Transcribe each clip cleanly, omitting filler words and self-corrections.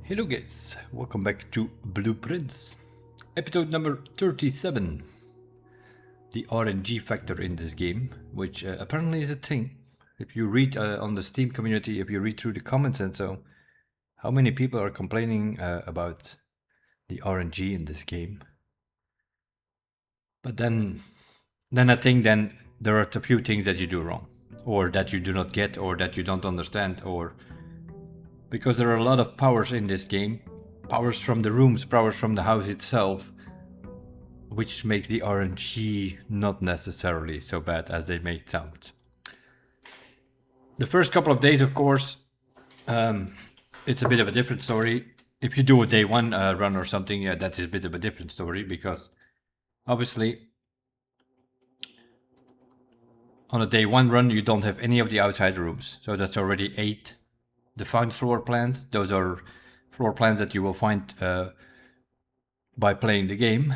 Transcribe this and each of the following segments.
Hello guys, welcome back to Blueprints, episode number 37. The RNG factor in this game, which apparently is a thing. If you read on the Steam community, if you read through the comments and so, how many people are complaining about the RNG in this game? But then I think there are a few things that you do wrong, or that you do not get, or that you don't understand, or because there are a lot of powers in this game, powers from the rooms, powers from the house itself, which makes the RNG not necessarily so bad as they may sound. The first couple of days, of course, it's a bit of a different story. If you do a day one run or something, that is a bit of a different story, because obviously on a day one run you don't have any of the outside rooms, so that's already 8 defined floor plans. Those are floor plans that you will find by playing the game.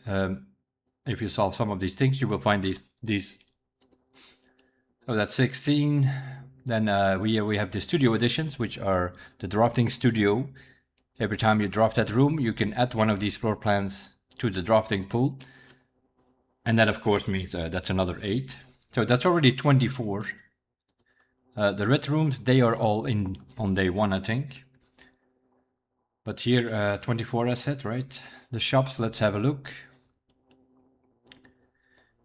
If you solve some of these things, you will find these. So that's 16. Then we have the studio editions, which are the drafting studio. Every time you draft that room, you can add one of these floor plans to the drafting pool. And that, of course, means that's another 8. So that's already 24. The red rooms, they are all in on day one, I think. But here, 24 I said, right? The shops, let's have a look.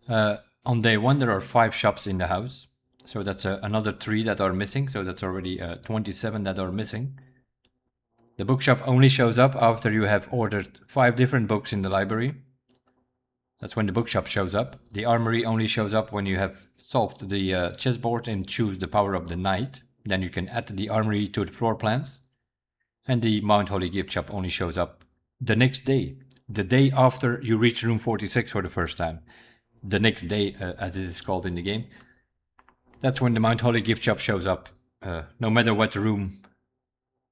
On day one, there are 5 shops in the house. So that's another 3 that are missing. So that's already 27 that are missing. The bookshop only shows up after you have ordered 5 different books in the library. That's when the bookshop shows up. The armory only shows up when you have solved the chessboard and choose the power of the knight. Then you can add the armory to the floor plans. And the Mount Holy gift shop only shows up the next day. The day after you reach room 46 for the first time. The next day, as it is called in the game. That's when the Mount Holy gift shop shows up. No matter what room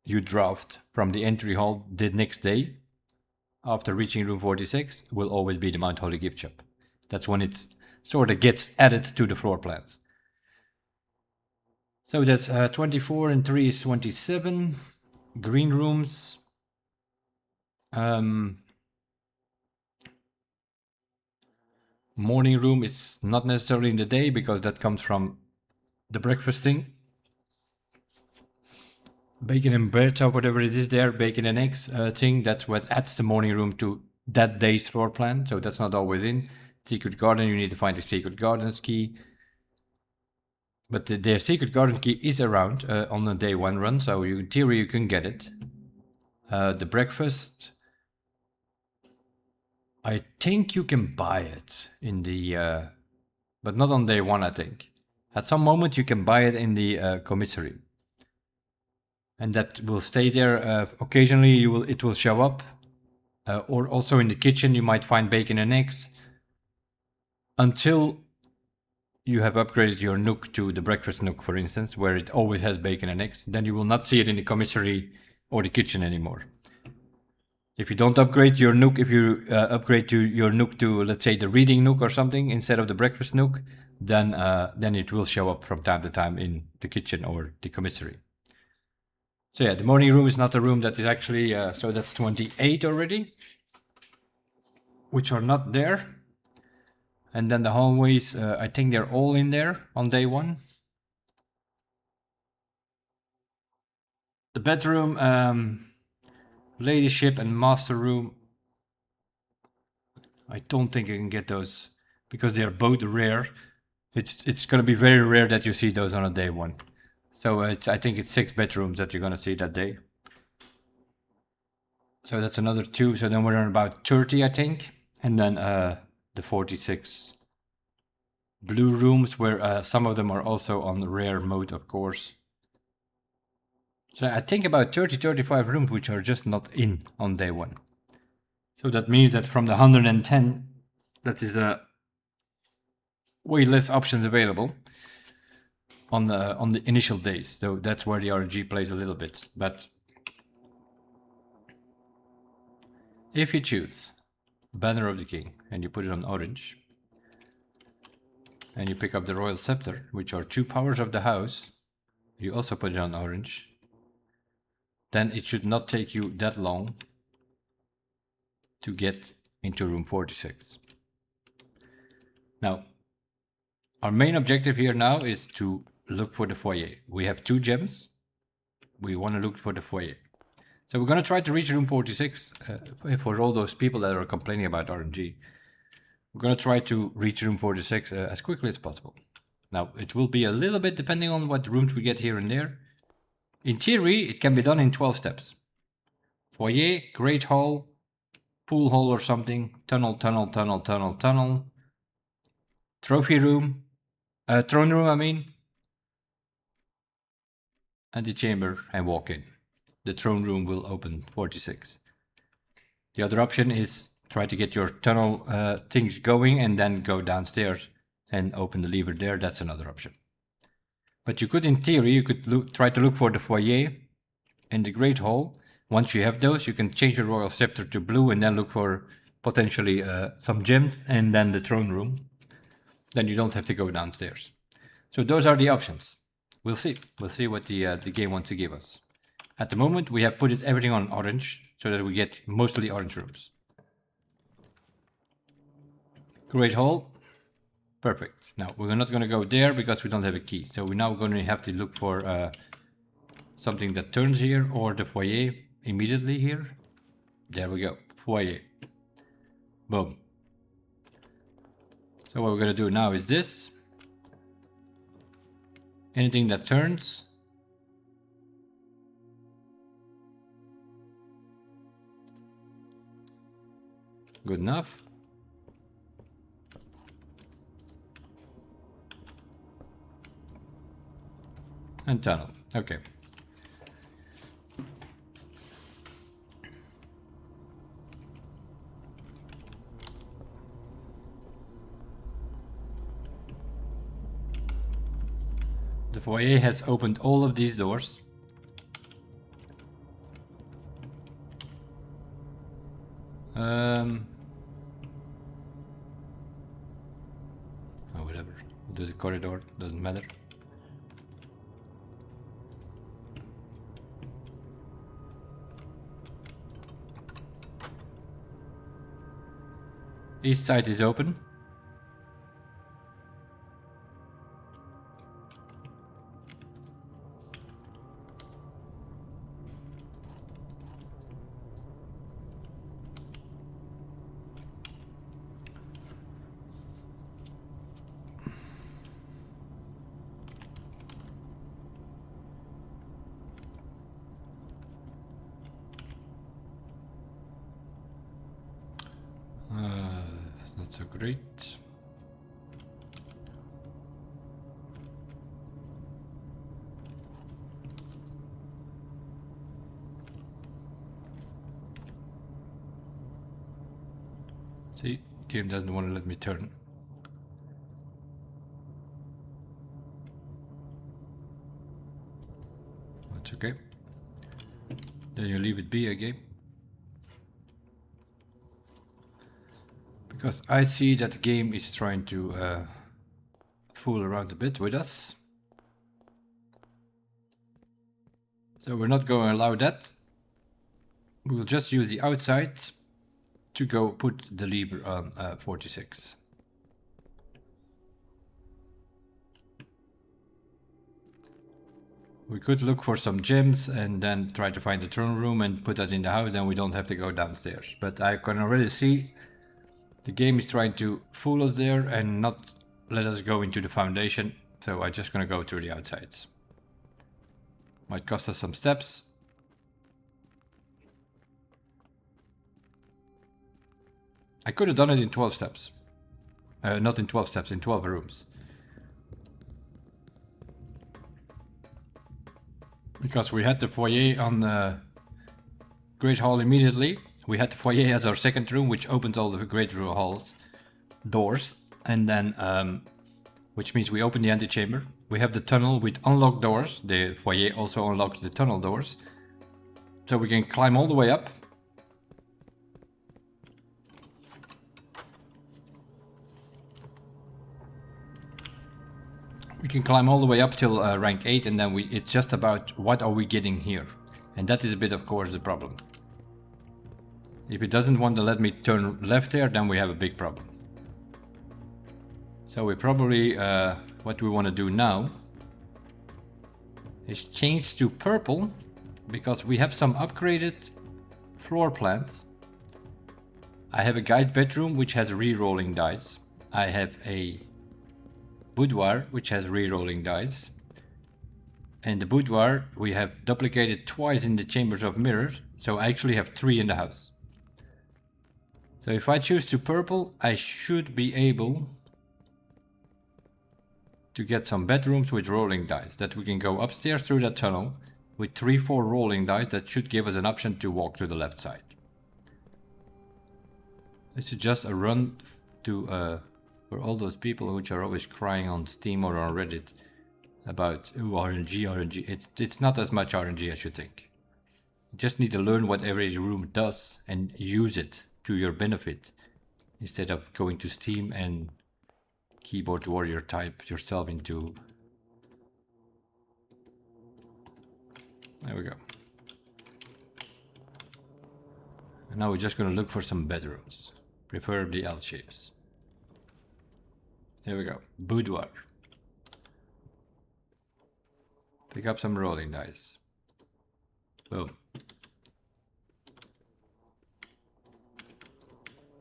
you draft from the entry hall, the next day, after reaching room 46, will always be the Mount Holy gift shop. That's when it sort of gets added to the floor plans. So that's 24 and 3 is 27. Green rooms. Morning room is not necessarily in the day, because that comes from the breakfast thing. Bacon and bread or whatever it is there, bacon and eggs thing, that's what adds the morning room to that day's floor plan, so that's not always in. Secret garden, you need to find the secret gardens key. But the secret garden key is around on the day one run, so in theory you can get it. The breakfast, I think you can buy it in the, but not on day one, I think. At some moment you can buy it in the commissary. And that will stay there. Occasionally it will show up. Or also in the kitchen you might find bacon and eggs. Until you have upgraded your nook to the breakfast nook, for instance, where it always has bacon and eggs. Then you will not see it in the commissary or the kitchen anymore. If you don't upgrade your nook, if you upgrade your nook to, let's say, the reading nook or something instead of the breakfast nook, then it will show up from time to time in the kitchen or the commissary. So yeah, the morning room is not a room that is actually, so that's 28 already, which are not there. And then the hallways, I think they're all in there on day one. The bedroom, ladyship and master room, I don't think I can get those because they're both rare. It's going to be very rare that you see those on a day one. So I think it's 6 bedrooms that you're going to see that day. So that's another 2. So then we're on about 30, I think. And then the 46 blue rooms, where some of them are also on the rare mode, of course. So I think about 35 rooms which are just not in on day one. So that means that from the 110, that is way less options available on the initial days. So that's where the RNG plays a little bit. But if you choose Banner of the King and you put it on orange, and you pick up the Royal Scepter, which are 2 powers of the house, you also put it on orange, then it should not take you that long to get into room 46. Now, our main objective here now is to look for the foyer. We have 2 gems. We want to look for the foyer. So we're going to try to reach room 46 for all those people that are complaining about RNG. We're going to try to reach room 46 as quickly as possible. Now, it will be a little bit depending on what rooms we get here and there. In theory, it can be done in 12 steps. Foyer, Great Hall, Pool Hall or something, tunnel, tunnel, tunnel, tunnel, tunnel, Trophy Room, Throne Room I mean, Antechamber and walk in. The Throne Room will open 46. The other option is try to get your tunnel things going and then go downstairs and open the lever there. That's another option. But you could, in theory, you could try to look for the foyer and the Great Hall. Once you have those, you can change your Royal Scepter to blue and then look for potentially some gems and then the Throne Room. Then you don't have to go downstairs. So those are the options. We'll see. We'll see what the game wants to give us. At the moment, we have put everything on orange so that we get mostly orange rooms. Great Hall. Perfect. Now, we're not going to go there because we don't have a key. So we're now going to have to look for something that turns here or the foyer immediately here. There we go. Foyer. Boom. So what we're going to do now is this. Anything that turns. Good enough. And tunnel. Okay. The foyer has opened all of these doors. Oh, whatever. We'll do the corridor, doesn't matter. East side is open. Not so great. See, game doesn't want to let me turn. That's okay. Then you leave it be again. Because I see that the game is trying to fool around a bit with us. So we're not going to allow that. We'll just use the outside to go put the lever on 46. We could look for some gems and then try to find the throne room and put that in the house, and we don't have to go downstairs. But I can already see the game is trying to fool us there and not let us go into the foundation. So I'm just going to go through the outsides. Might cost us some steps. I could have done it in 12 steps. Not in 12 steps, in 12 rooms. Because we had the foyer on the Great Hall immediately. We had the foyer as our second room, which opens all the Great Hall's doors. And then, which means we open the antechamber. We have the tunnel with unlocked doors. The foyer also unlocks the tunnel doors. So we can climb all the way up. We can climb all the way up till rank 8, and then it's just about what are we getting here. And that is a bit, of course, the problem. If it doesn't want to let me turn left here, then we have a big problem. So we probably, what we want to do now is change to purple, because we have some upgraded floor plans. I have a guy's bedroom which has re-rolling dice. I have a boudoir which has re-rolling dice. And the boudoir we have duplicated twice in the chambers of mirrors, so I actually have 3 in the house. So if I choose to purple, I should be able to get some bedrooms with rolling dice, that we can go upstairs through that tunnel with 3-4 rolling dice. That should give us an option to walk to the left side. This is just a run to for all those people which are always crying on Steam or on Reddit about RNG. It's not as much RNG as you think. You just need to learn what every room does and use it to your benefit, instead of going to Steam and keyboard warrior type yourself into. There we go. And now we're just going to look for some bedrooms, preferably L shapes. Here we go. Boudoir. Pick up some rolling dice. Boom.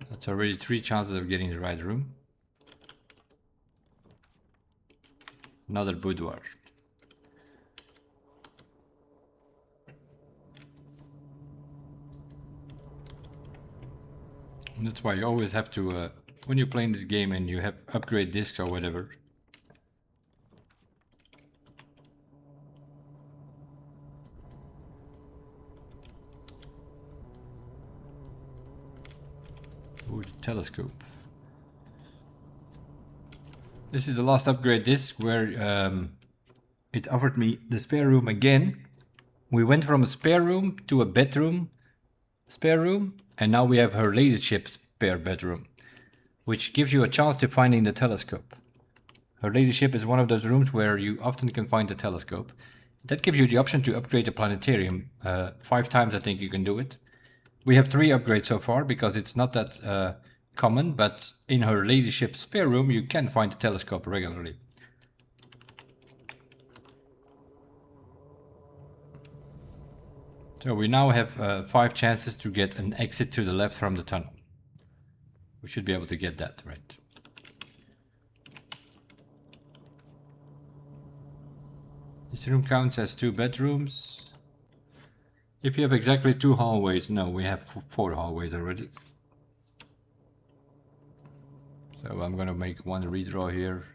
That's already 3 chances of getting the right room. Another boudoir. And that's why you always have to, when you're playing this game and you have upgrade discs or whatever, ooh, the telescope. This is the last upgrade disc where it offered me the spare room again. We went from a spare room to a bedroom spare room, and now we have her ladyship spare bedroom, which gives you a chance to finding the telescope. Her ladyship is one of those rooms where you often can find the telescope. That gives you the option to upgrade the planetarium. 5 times I think you can do it. We have 3 upgrades so far because it's not that common, but in her ladyship spare room you can find the telescope regularly. So we now have 5 chances to get an exit to the left from the tunnel. We should be able to get that, right? This room counts as 2 bedrooms. If you have exactly 2 hallways, no, we have 4 hallways already. So I'm gonna make 1 redraw here.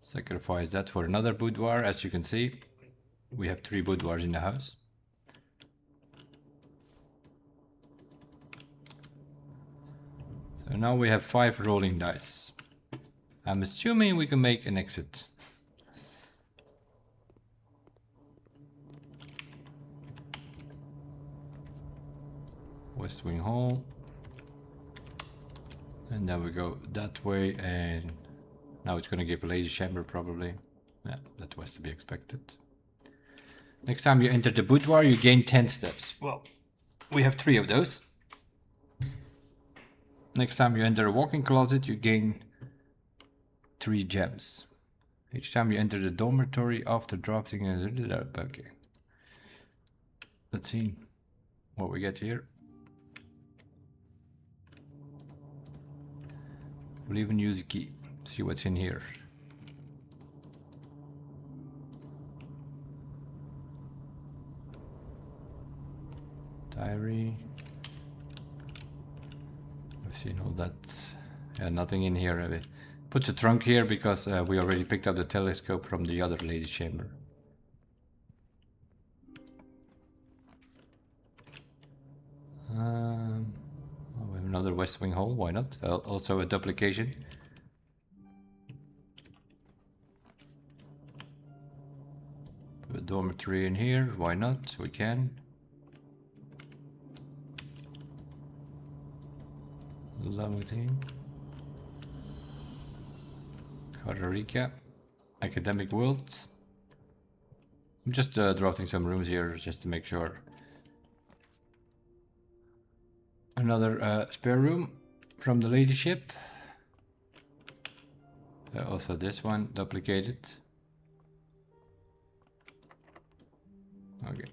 Sacrifice that for another boudoir. As you can see, we have 3 boudoirs in the house. So now we have 5 rolling dice. I'm assuming we can make an exit. West Wing Hall. And then we go that way, and now it's gonna give a lady chamber probably. Yeah, that was to be expected. Next time you enter the boudoir, you gain 10 steps. Well, we have 3 of those. Next time you enter a walk-in closet, you gain 3 gems. Each time you enter the dormitory after dropping a... Okay. Let's see what we get here. We'll even use a key. See what's in here. Diary. I've seen all that. Yeah, nothing in here. I put the trunk here because we already picked up the telescope from the other lady's chamber. Oh, we have another West Wing hall. Why not? Also a duplication. Put a dormitory in here. Why not? We can. Lovely thing. Costa Rica. Academic world. I'm just dropping some rooms here just to make sure. Another spare room from the ladyship. Also this one duplicated. Okay.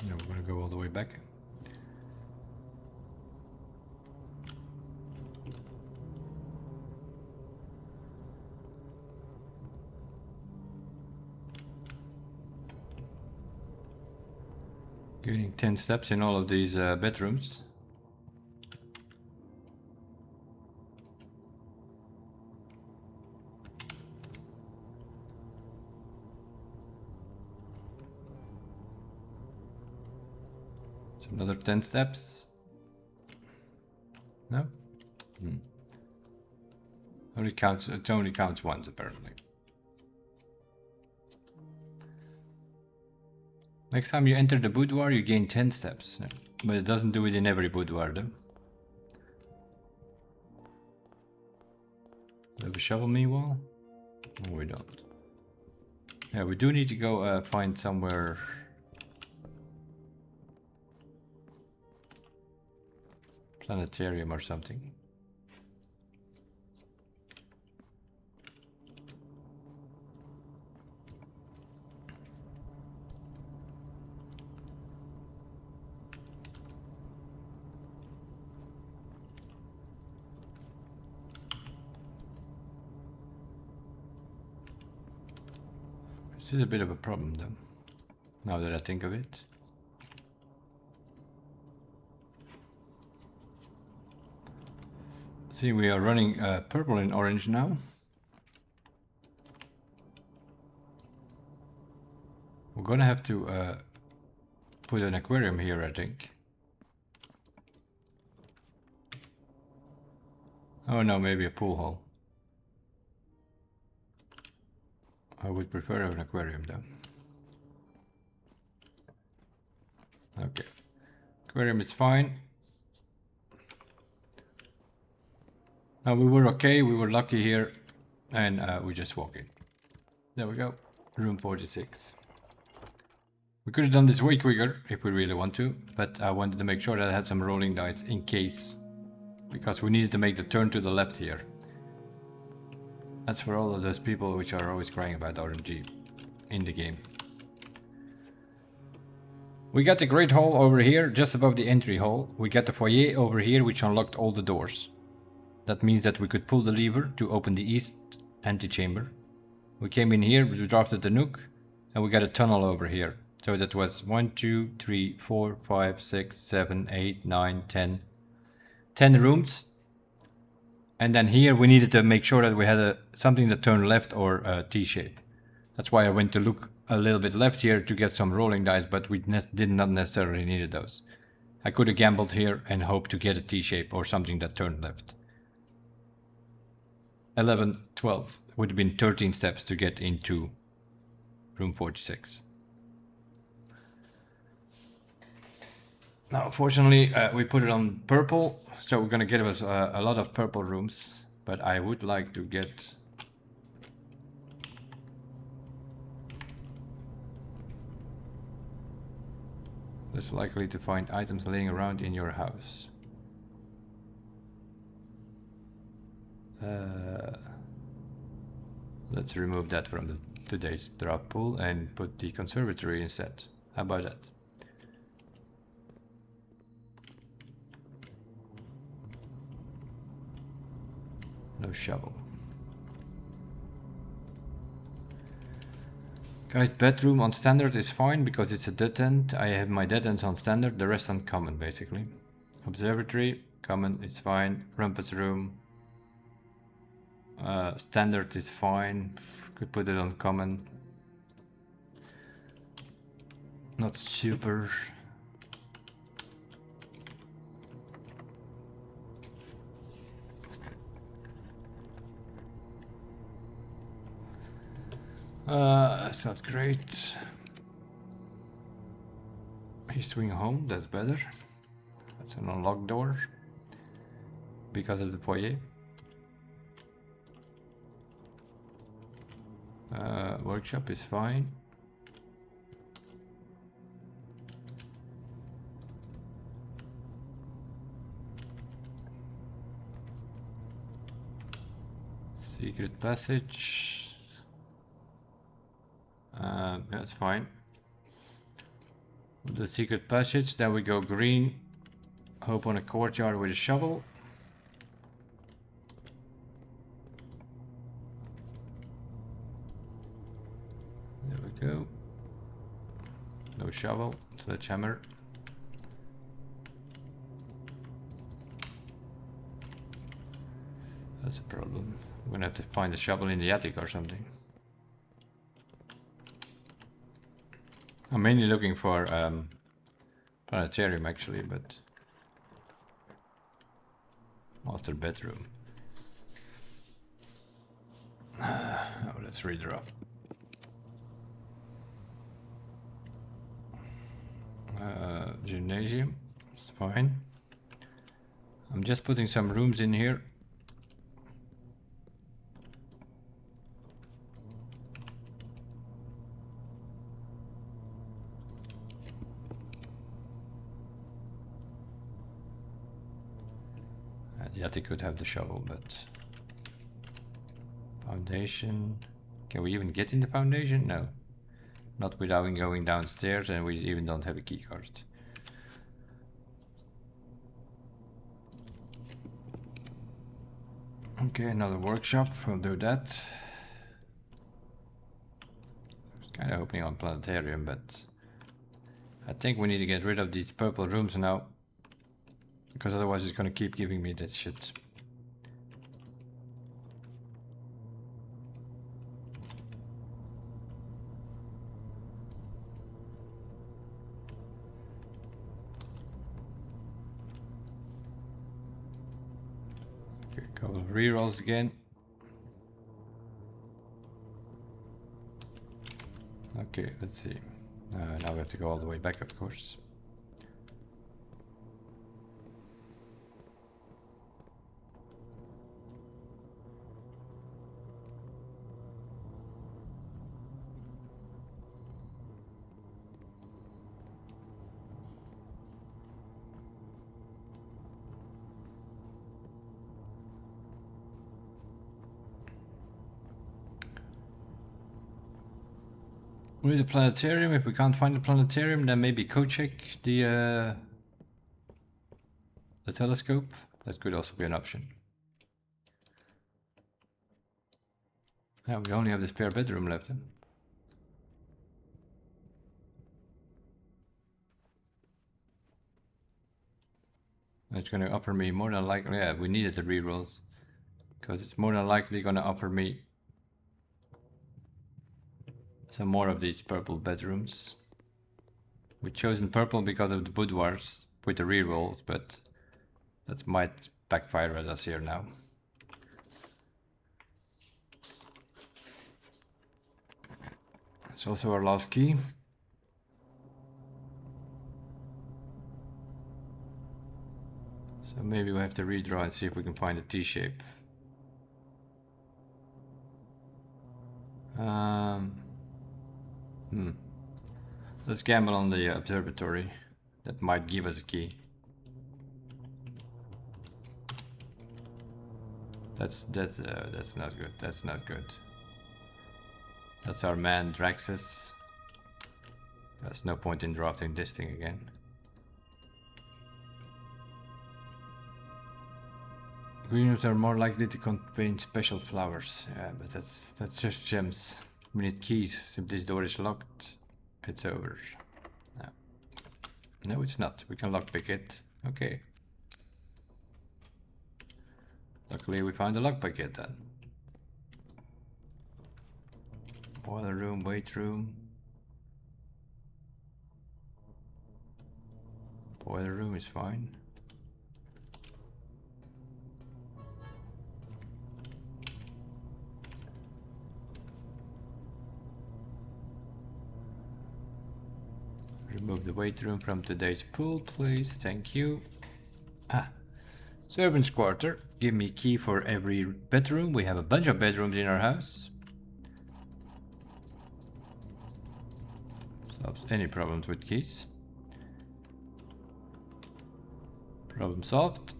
Now we're gonna go all the way back. Gaining 10 steps in all of these bedrooms. So another 10 steps. No? It only counts once apparently. Next time you enter the boudoir, you gain 10 steps. But it doesn't do it in every boudoir though. Do we have a shovel meanwhile? No, we don't. Yeah, we do need to go find somewhere. Planetarium or something. This is a bit of a problem though, now that I think of it. See, we are running purple and orange now. We're gonna have to put an aquarium here, I think. Oh no, maybe a pool hall. I would prefer an aquarium though. Okay, aquarium is fine. Now we were okay, we were lucky here, and we just walk in. There we go, room 46. We could have done this way quicker if we really want to, but I wanted to make sure that I had some rolling dice in case, because we needed to make the turn to the left here. That's for all of those people which are always crying about RNG in the game. We got the great hall over here, just above the entry hall. We got the foyer over here, which unlocked all the doors. That means that we could pull the lever to open the east antechamber. We came in here, we dropped at the nook, and we got a tunnel over here. So that was 1, 2, 3, 4, 5, 6, 7, 8, 9, 10. 10 rooms. And then here we needed to make sure that we had something that turned left or T-shape. That's why I went to look a little bit left here to get some rolling dice, but we did not necessarily need those. I could have gambled here and hoped to get a T-shape or something that turned left. 11, 12. It would have been 13 steps to get into room 46. Now, fortunately, we put it on purple, so we're gonna get us a lot of purple rooms, but I would like to get... less likely to find items laying around in your house. Let's remove that from today's drop pool and put the conservatory instead. How about that? No shovel. Guys, bedroom on standard is fine because it's a dead end. I have my dead ends on standard, the rest on common basically. Observatory, common is fine. Rumpus room, standard is fine. Could put it on common. Not super. That's not great. East wing home, that's better. That's an unlocked door because of the foyer. Workshop is fine. Secret passage. That's fine. The secret passage, then we go green. Hope on a courtyard with a shovel. There we go. No shovel, sledgehammer. That's a problem. I'm gonna have to find a shovel in the attic or something. I'm mainly looking for Planetarium actually, but master bedroom. Oh, let's redraw. Gymnasium, it's fine. I'm just putting some rooms in here. The attic could have the shovel, but foundation. Can we even get in the foundation? No. Not without going downstairs, and we even don't have a key card. Okay, another workshop. We'll do that. I was kind of hoping on Planetarium, but I think we need to get rid of these purple rooms now, because otherwise it's going to keep giving me that shit. Okay, a couple of rerolls again. Okay, let's see. Now we have to go all the way back, of course. We need a planetarium. If we can't find a planetarium, then maybe co-check the telescope. That could also be an option. Yeah, we only have the spare bedroom left. Then. It's going to offer me more than likely. Yeah, we needed the rerolls because it's more than likely going to offer me some more of these purple bedrooms. We've chosen purple because of the boudoirs with the rerolls, but that might backfire at us here now. It's also our last key. So maybe we have to redraw and see if we can find a T-shape. Let's gamble on the observatory. That might give us a key. That's not good. That's not good. That's our man Draxus. There's no point in dropping this thing again. Green rooms are more likely to contain special flowers. Yeah, but that's just gems. We need keys. If this door is locked, it's over. No, it's not. We can lockpick it. Okay. Luckily we found a lockpick it then. Boiler room, weight room. Boiler room is fine. Remove the weight room from today's pool, please. Thank you. Servants' quarter. Give me key for every bedroom. We have a bunch of bedrooms in our house. Solves any problems with keys. Problem solved.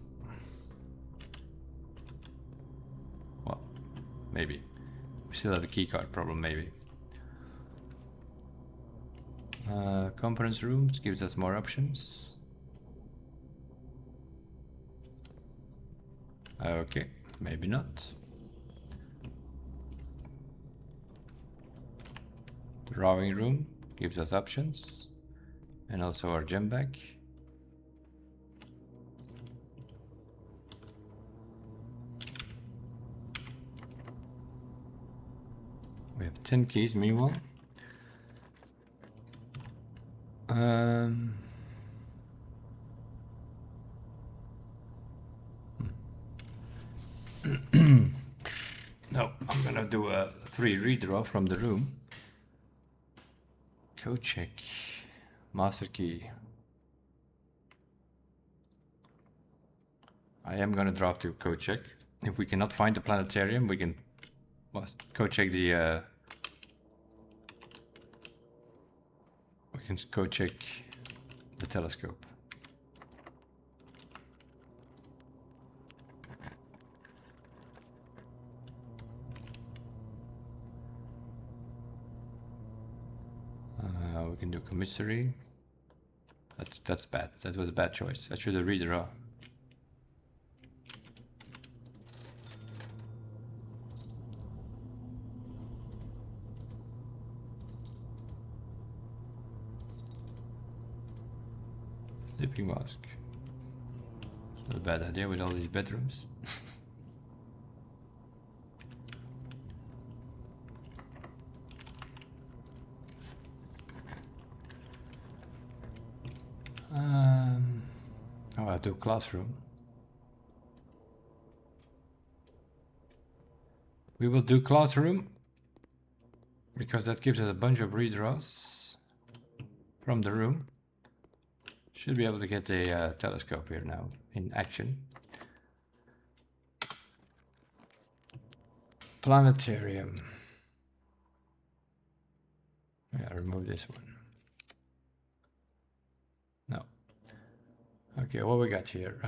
Well, maybe. We still have a keycard problem, maybe. Conference rooms gives us more options. Okay, maybe not. Drawing room gives us options. And also our gem bag. We have 10 keys meanwhile. No, I'm gonna do a 3 redraw from the room. Code check. Master key. I am gonna drop to code check. If we cannot find the planetarium, we can code check the we can code check the telescope. We can do commissary. That's bad. That was a bad choice. I should have redraw. Sleeping mask. It's not a bad idea with all these bedrooms. Oh, I'll do classroom. We will do classroom because that gives us a bunch of redraws from the room. Should be able to get a telescope here now in action. Planetarium. Yeah, remove this one. No. Okay, what we got here?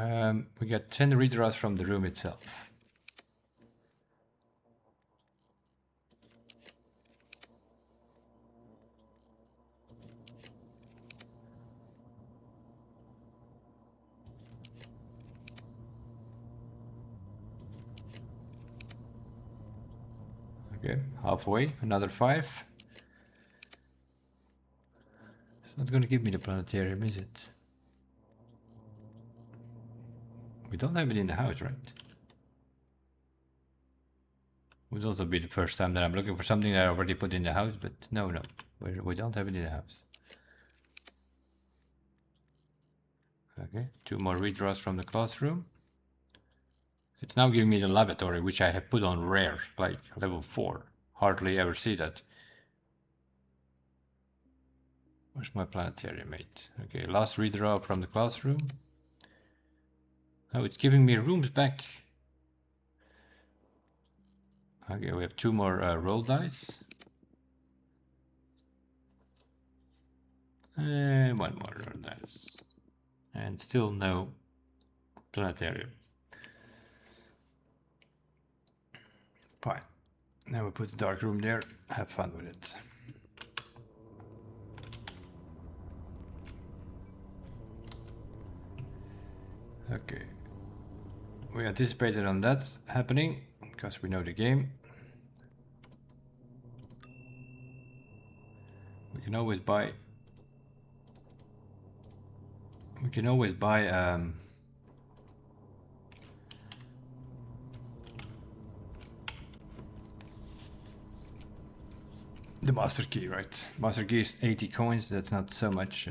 We got 10 redraws from the room itself. Okay, halfway, another 5. It's not going to give me the planetarium, is it? We don't have it in the house, right? Would also be the first time that I'm looking for something that I already put in the house, but no, we don't have it in the house. Okay, 2 more redraws from the classroom. It's now giving me the laboratory, which I have put on rare, like level 4. Hardly ever see that. Where's my planetarium, mate? Okay, last redraw from the classroom. Oh, it's giving me rooms back. Okay, we have 2 more roll dice. And 1 more roll dice. And still no planetarium. Fine. Now we put the dark room there. Have fun with it. Okay. We anticipated on that happening because we know the game. We can always buy the master key, right? Master key is 80 coins. That's not so much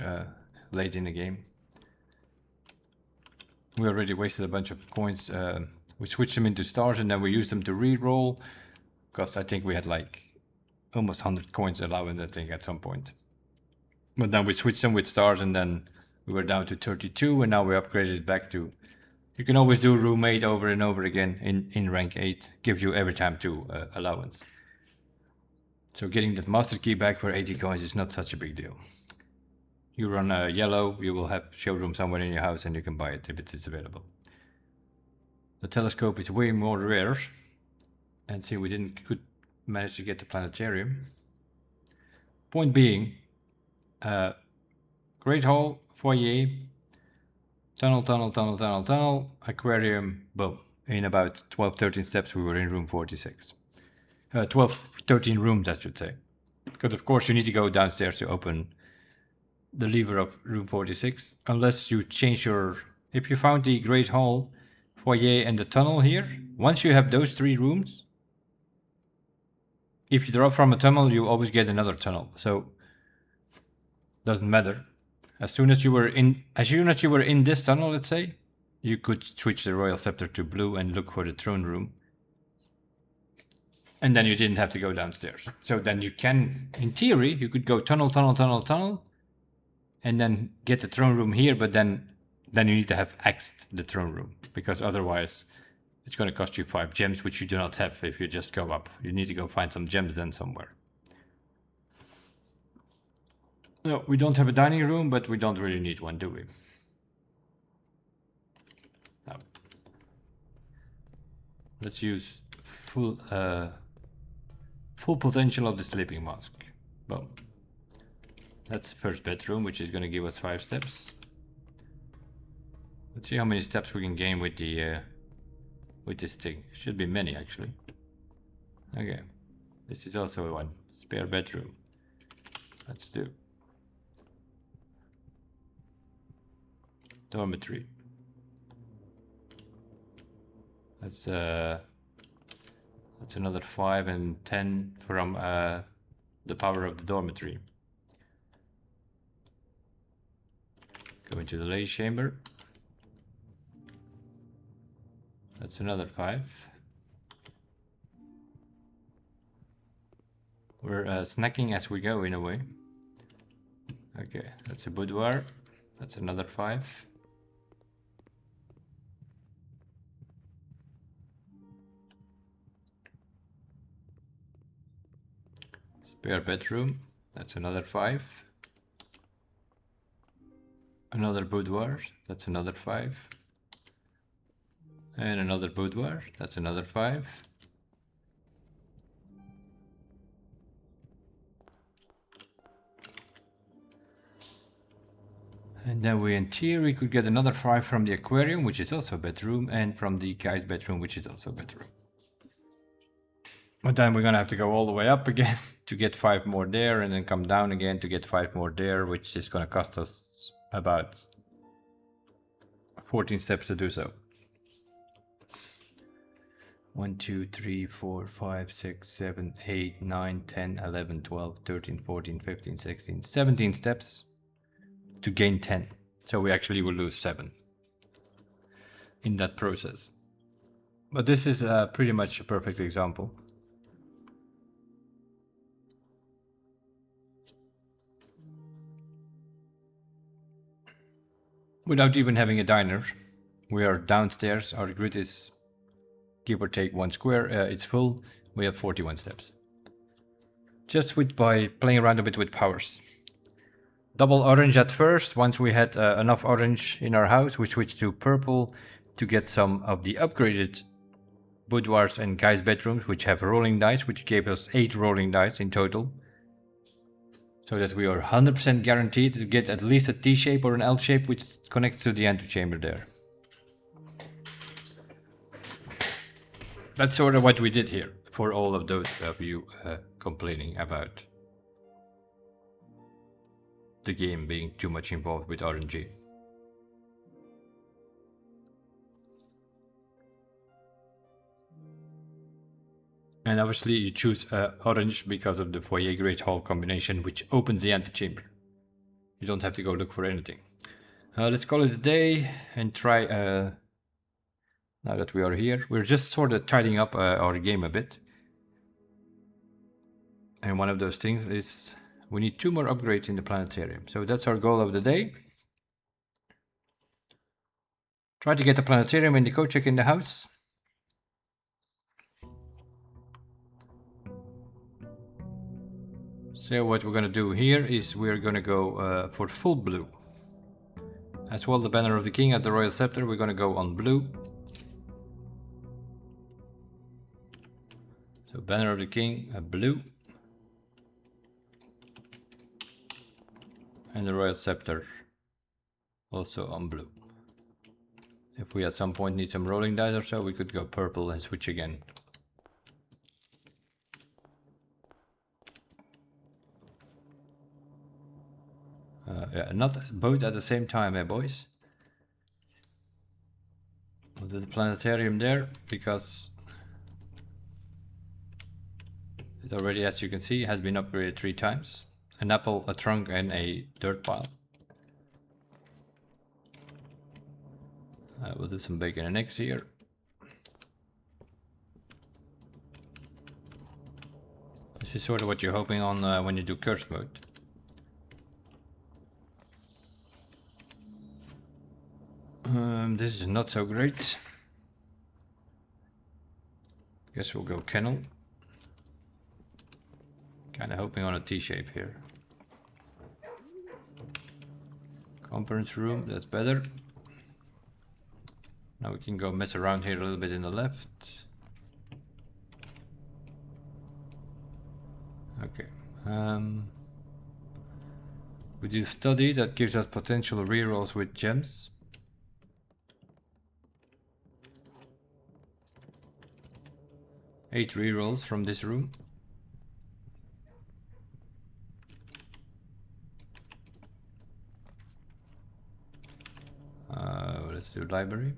late in the game. We already wasted a bunch of coins. We switched them into stars and then we used them to re-roll. Because I think we had like almost 100 coins allowance, I think, at some point. But then we switched them with stars and then we were down to 32 and now we upgraded it back to... You can always do room 8 over and over again in rank 8. Gives you every time 2 allowance. So getting that master key back for 80 coins is not such a big deal. You run a yellow, you will have showroom somewhere in your house and you can buy it if it is available. The telescope is way more rare. And see, we could manage to get the planetarium. Point being, Great Hall, foyer, tunnel, aquarium, boom. In about 12-13 steps we were in room 46. 12-13 rooms, I should say. Because of course you need to go downstairs to open the lever of room 46. Unless you change your... If you found the Great Hall, foyer and the tunnel here, once you have those 3 rooms, if you drop from a tunnel, you always get another tunnel. So, doesn't matter. As soon as you were in this tunnel, let's say, you could switch the Royal Scepter to blue and look for the throne room. And then you didn't have to go downstairs. So then you can, in theory, you could go tunnel, and then get the throne room here, but then you need to have axed the throne room, because otherwise it's going to cost you 5 gems, which you do not have if you just go up. You need to go find some gems then somewhere. No, we don't have a dining room, but we don't really need one, do we? No. Let's use full potential of the sleeping mask. Well, that's the first bedroom, which is going to give us 5 steps. Let's see how many steps we can gain with the with this thing. Should be many actually. Okay, this is also one spare bedroom. Let's do dormitory. That's another 5 and 10 from the power of the dormitory. Go into the ladies' chamber. That's another 5. We're snacking as we go in a way. Okay, that's a boudoir. That's another 5. Spare bedroom. That's another 5. Another boudoir. That's another 5. And another boudoir. That's another 5. And then we in theory could get another 5 from the aquarium, which is also a bedroom, and from the guy's bedroom, which is also a bedroom. But then we're gonna have to go all the way up again to get 5 more there, and then come down again to get 5 more there, which is gonna cost us about 14 steps to do so. 1, 2, 3, 4, 5, 6, 7, 8, 9, 10, 11, 12, 13, 14, 15, 16, 17 steps to gain 10. So we actually will lose 7 in that process. But this is pretty much a perfect example. Without even having a diner, we are downstairs. Our grid is give or take 1 square. It's full. We have 41 steps. Just by playing around a bit with powers. Double orange at first. Once we had enough orange in our house, we switched to purple to get some of the upgraded boudoirs and guys' bedrooms, which have rolling dice, which gave us 8 rolling dice in total. So that we are 100% guaranteed to get at least a T-shape or an L-shape, which connects to the antechamber there. That's sort of what we did here, for all of those of you complaining about the game being too much involved with RNG. And obviously you choose orange because of the foyer great hall combination, which opens the antechamber. You don't have to go look for anything. Let's call it a day and try, now that we are here, we're just sort of tidying up our game a bit. And one of those things is we need 2 more upgrades in the planetarium. So that's our goal of the day. Try to get the planetarium and the code check in the house. So what we're gonna do here is we're gonna go for full blue. As well, the banner of the king at the royal scepter, we're gonna go on blue. So banner of the king, blue. And the royal scepter also on blue. If we at some point need some rolling dice or so, we could go purple and switch again. Yeah, not both at the same time, boys. We'll do the planetarium there, because it already, as you can see, has been upgraded 3 times. An apple, a trunk, and a dirt pile. We'll do some bacon and eggs here. This is sort of what you're hoping on when you do curse mode. This is not so great. Guess we'll go kennel. Kinda hoping on a T-shape here. Conference room, that's better. Now we can go mess around here a little bit in the left. Okay. We do study, that gives us potential rerolls with gems. Eight rerolls from this room. Let's do library.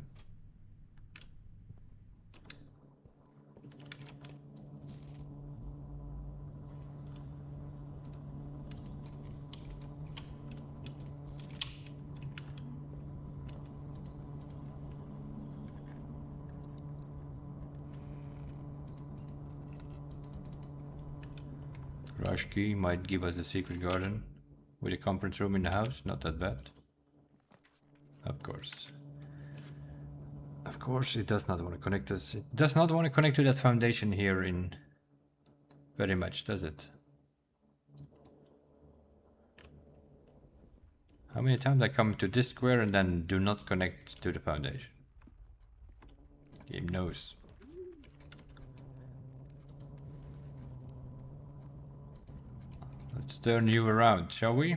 Garage key might give us a secret garden with a conference room in the house. Not that bad. Of course. Of course, it does not want to connect us. It does not want to connect to that foundation here in very much, does it? How many times I come to this square and then do not connect to the foundation? Game knows. Let's turn you around, shall we?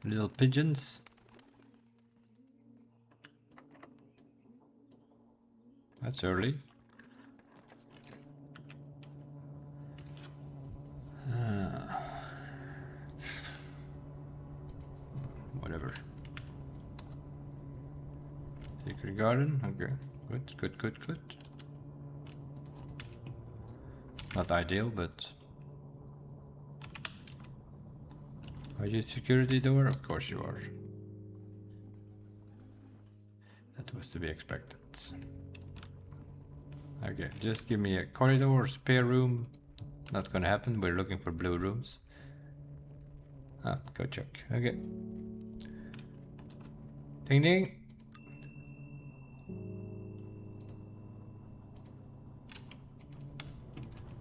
Little pigeons. That's early. Whatever. Secret garden. Okay. Good, good, good, good. Not ideal, but... Are you security door? Of course you are. That was to be expected. Okay, just give me a corridor or spare room. Not gonna happen, we're looking for blue rooms. Ah, go check. Okay. Ding ding!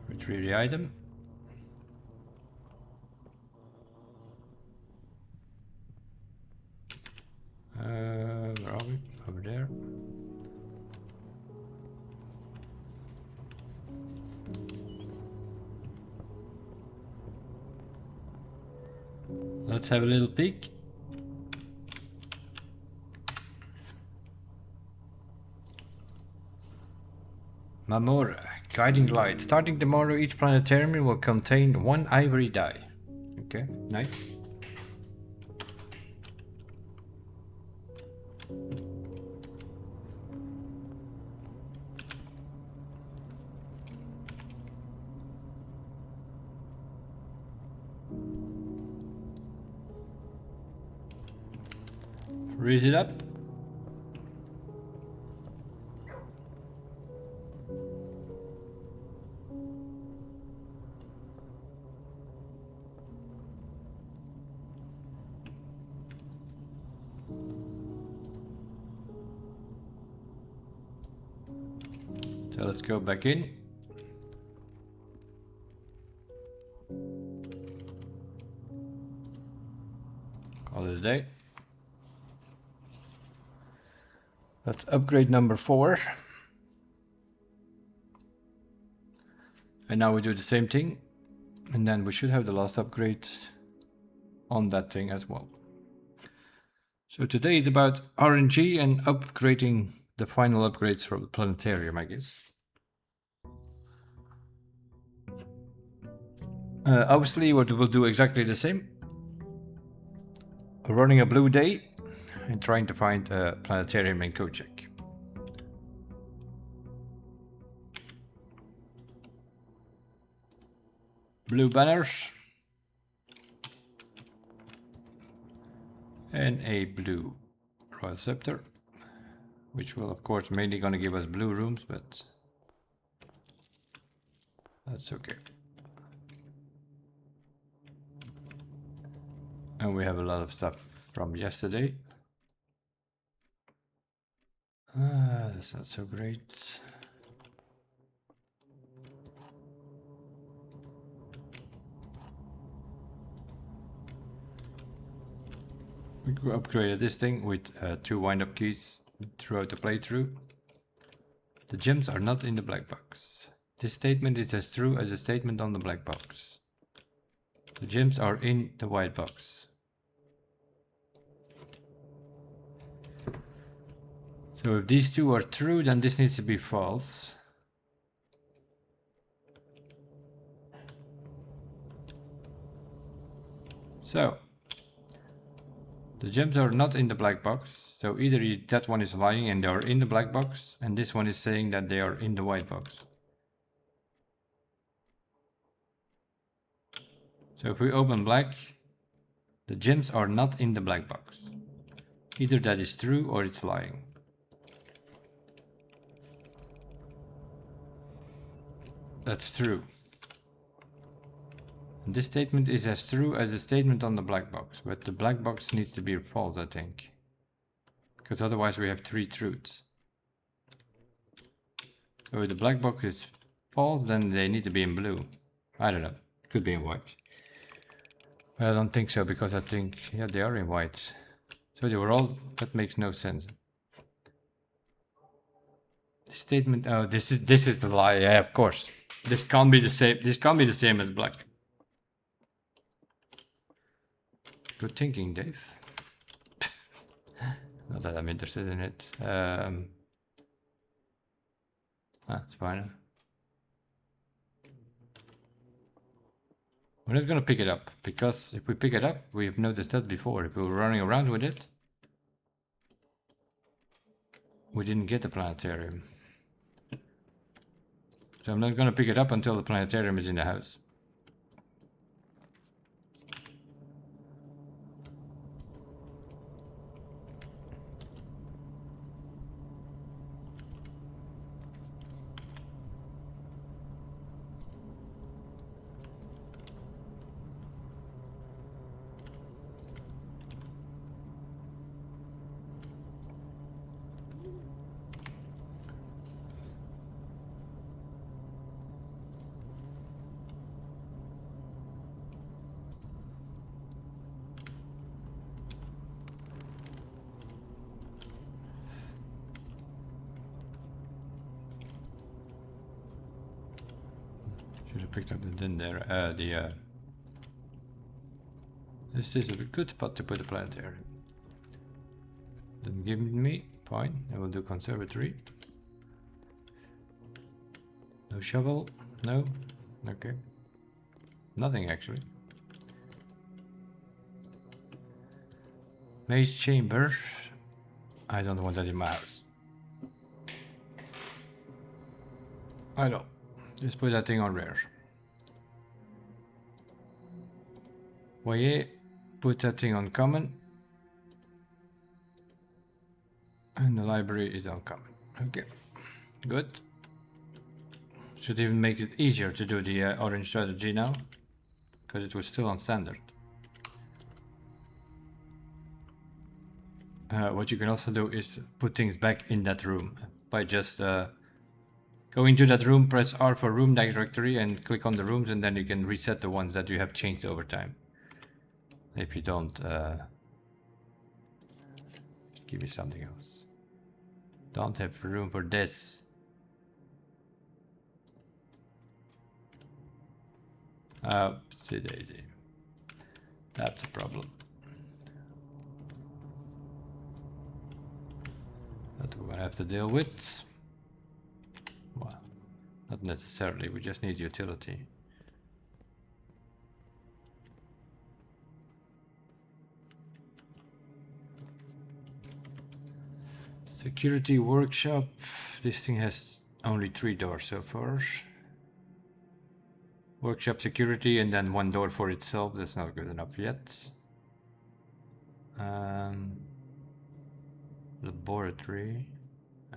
Retrieve the item. Where are we? Over there. Let's have a little peek. Mamora, guiding light. Starting tomorrow, each planetarium will contain 1 ivory die. Okay, nice. Raise it up. So let's go back in. day. That's upgrade number 4. And now we do the same thing. And then we should have the last upgrade on that thing as well. So today is about RNG and upgrading the final upgrades from the Planetarium, I guess. Obviously, we'll do exactly the same. We're running a blue day and trying to find a Planetarium in Kojak. Blue banners. And a blue Royal Scepter, which will of course mainly gonna give us blue rooms, but that's okay. And we have a lot of stuff from yesterday. That's not so great. We upgraded this thing with 2 wind-up keys throughout the playthrough. The gems are not in the black box. This statement is as true as the statement on the black box. The gems are in the white box. So if these two are true, then this needs to be false. So the gems are not in the black box, so either that one is lying and they are in the black box, and this one is saying that they are in the white box. So if we open black, the gems are not in the black box. Either that is true or it's lying. That's true. And this statement is as true as the statement on the black box, but the black box needs to be false, I think. Because otherwise we have 3 truths. So if the black box is false, then they need to be in blue. I don't know. Could be in white. But I don't think so, because I think, yeah, they are in white. So they were all, that makes no sense. The statement, oh, this is the lie, yeah, of course. This can't be the same as black. Good thinking, Dave. Not that I'm interested in it. It's fine. We're not gonna pick it up, because if we pick it up, we've noticed that before. If we were running around with it, we didn't get the Planetarium. So I'm not gonna pick it up until the Planetarium is in the house. Should have picked up the din there. This is a good spot to put the Planetarium. Doesn't give me, fine. I will do conservatory. No shovel, no. Okay. Nothing actually. Maze chamber. I don't want that in my house. I don't. Just put that thing on rare. Foyer, put that thing on common. And the library is on common. Okay, good. Should even make it easier to do the orange strategy now, because it was still on standard. What you can also do is put things back in that room by just go into that room, press R for room directory and click on the rooms, and then you can reset the ones that you have changed over time. If you don't Give me something else. Don't have room for this. See, that's a problem. That we're gonna have to deal with. Well, not necessarily, we just need utility. Security workshop. This thing has only 3 doors so far. Workshop security and then 1 door for itself. That's not good enough yet. Laboratory.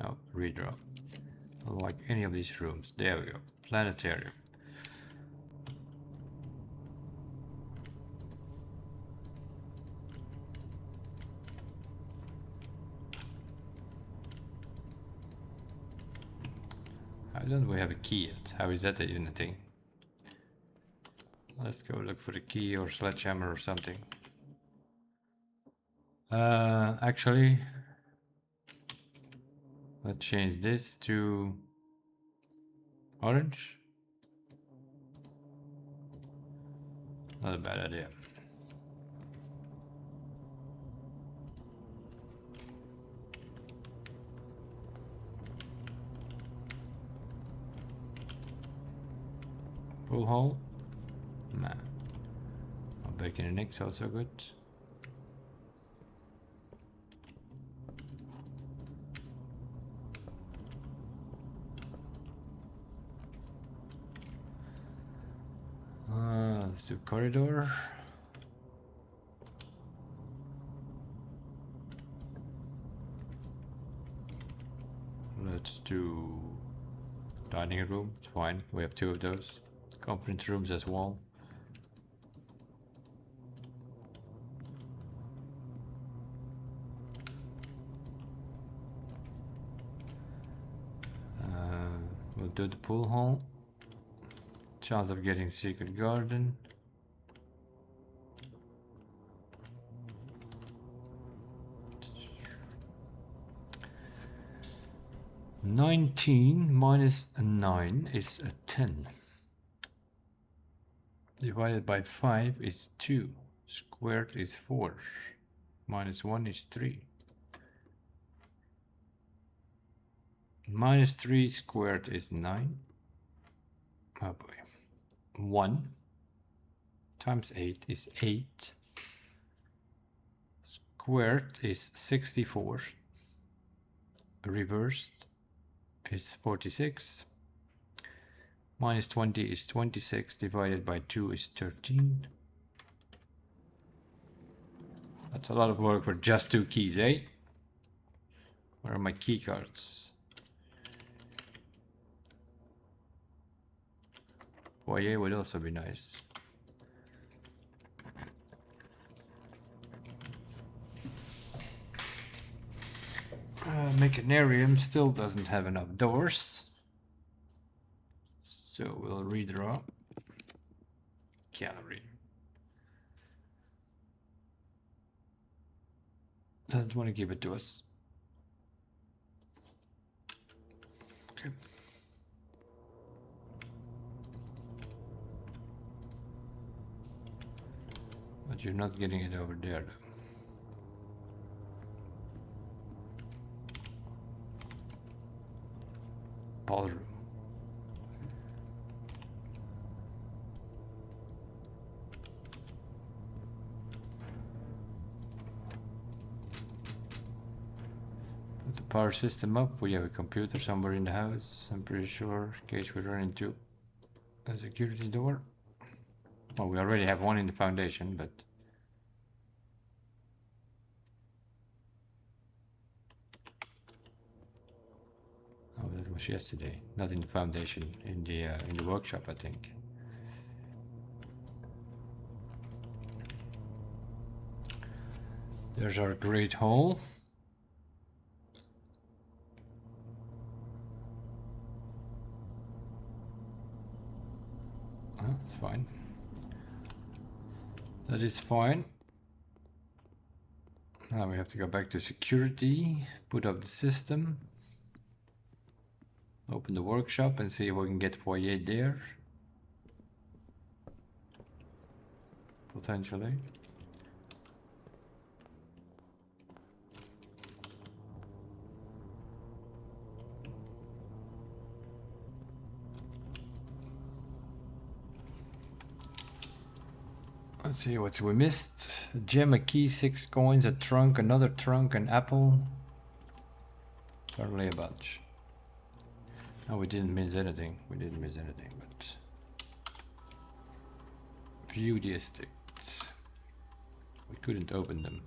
Oh, redraw. I don't like any of these rooms. There we go. Planetarium. How don't we have a key yet? How is that even a thing? Let's go look for the key or sledgehammer or something. Actually, let's change this to orange. Not a bad idea. Pull hole? Nah. Bacon and eggs also good. Let's do corridor. Let's do dining room. It's fine. We have 2 of those. Conference rooms as well. We'll do the pool hall. Chance of getting secret garden. -19 minus a 9 is a 10. Divided by 5 is 2. Squared is 4. -1 is 3. -3 squared is 9. Oh boy. 1 times 8 is 8. Squared is 64. Reversed is 46. -20 is 26. Divided by 2 is 13. That's a lot of work for just 2 keys, eh? Where are my key cards? Foyer would also be nice. Planetarium still doesn't have enough doors. So we'll redraw. Gallery. Doesn't want to give it to us. Okay. But you're not getting it over there though. Ballroom. Put the power system up. We have a computer somewhere in the house. I'm pretty sure. In case we run into a security door. Well, we already have one in the foundation, but oh, that was yesterday. Not in the foundation, in the workshop, I think. There's our great hall. Oh, it's fine. That is fine. Now we have to go back to security, put up the system, open the workshop and see if we can get foyer there. Potentially. Let's see what we missed. A gem, a key, 6 coins, a trunk, another trunk, an apple. Apparently a bunch. No, we didn't miss anything. We didn't miss anything, but... View the estates. We couldn't open them.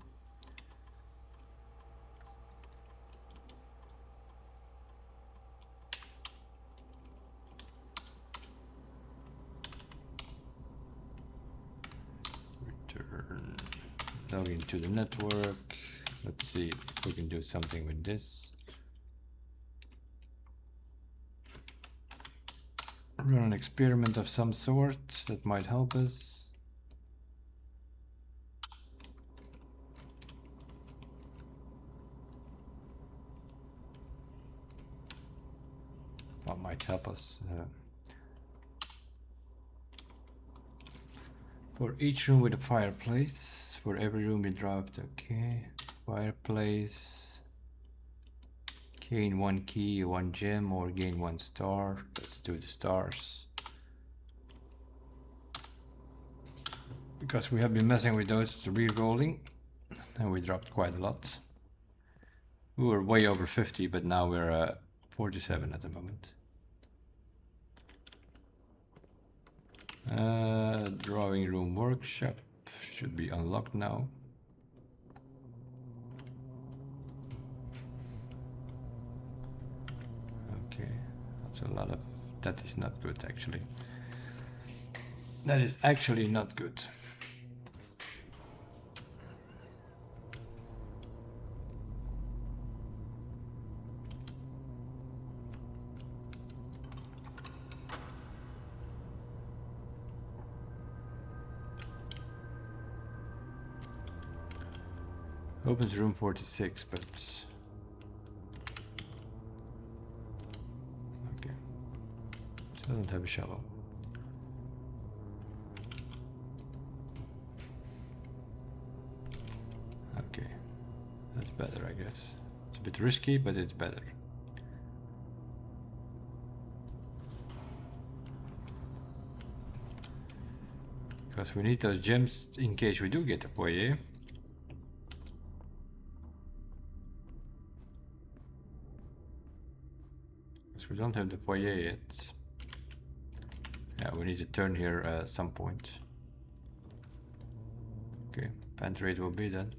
Return. Log into the network. Let's see if we can do something with this. Run an experiment of some sort that might help us. What might help us? For each room with a fireplace, for every room we dropped, okay. Fireplace. Gain 1 key, 1 gem, or gain 1 star. Let's do the stars. Because we have been messing with those re-rolling, and we dropped quite a lot. We were way over 50, but now we're 47 at the moment. Drawing room workshop should be unlocked now. Okay, that's a lot of... That is not good actually. That is actually not good. Opens room 46, but... Okay. So I don't have a shovel. Okay. That's better, I guess. It's a bit risky, but it's better. Because we need those gems in case we do get a foyer. We don't have the foyer yet. Yeah, we need to turn here at some point. Okay, pantry will be then.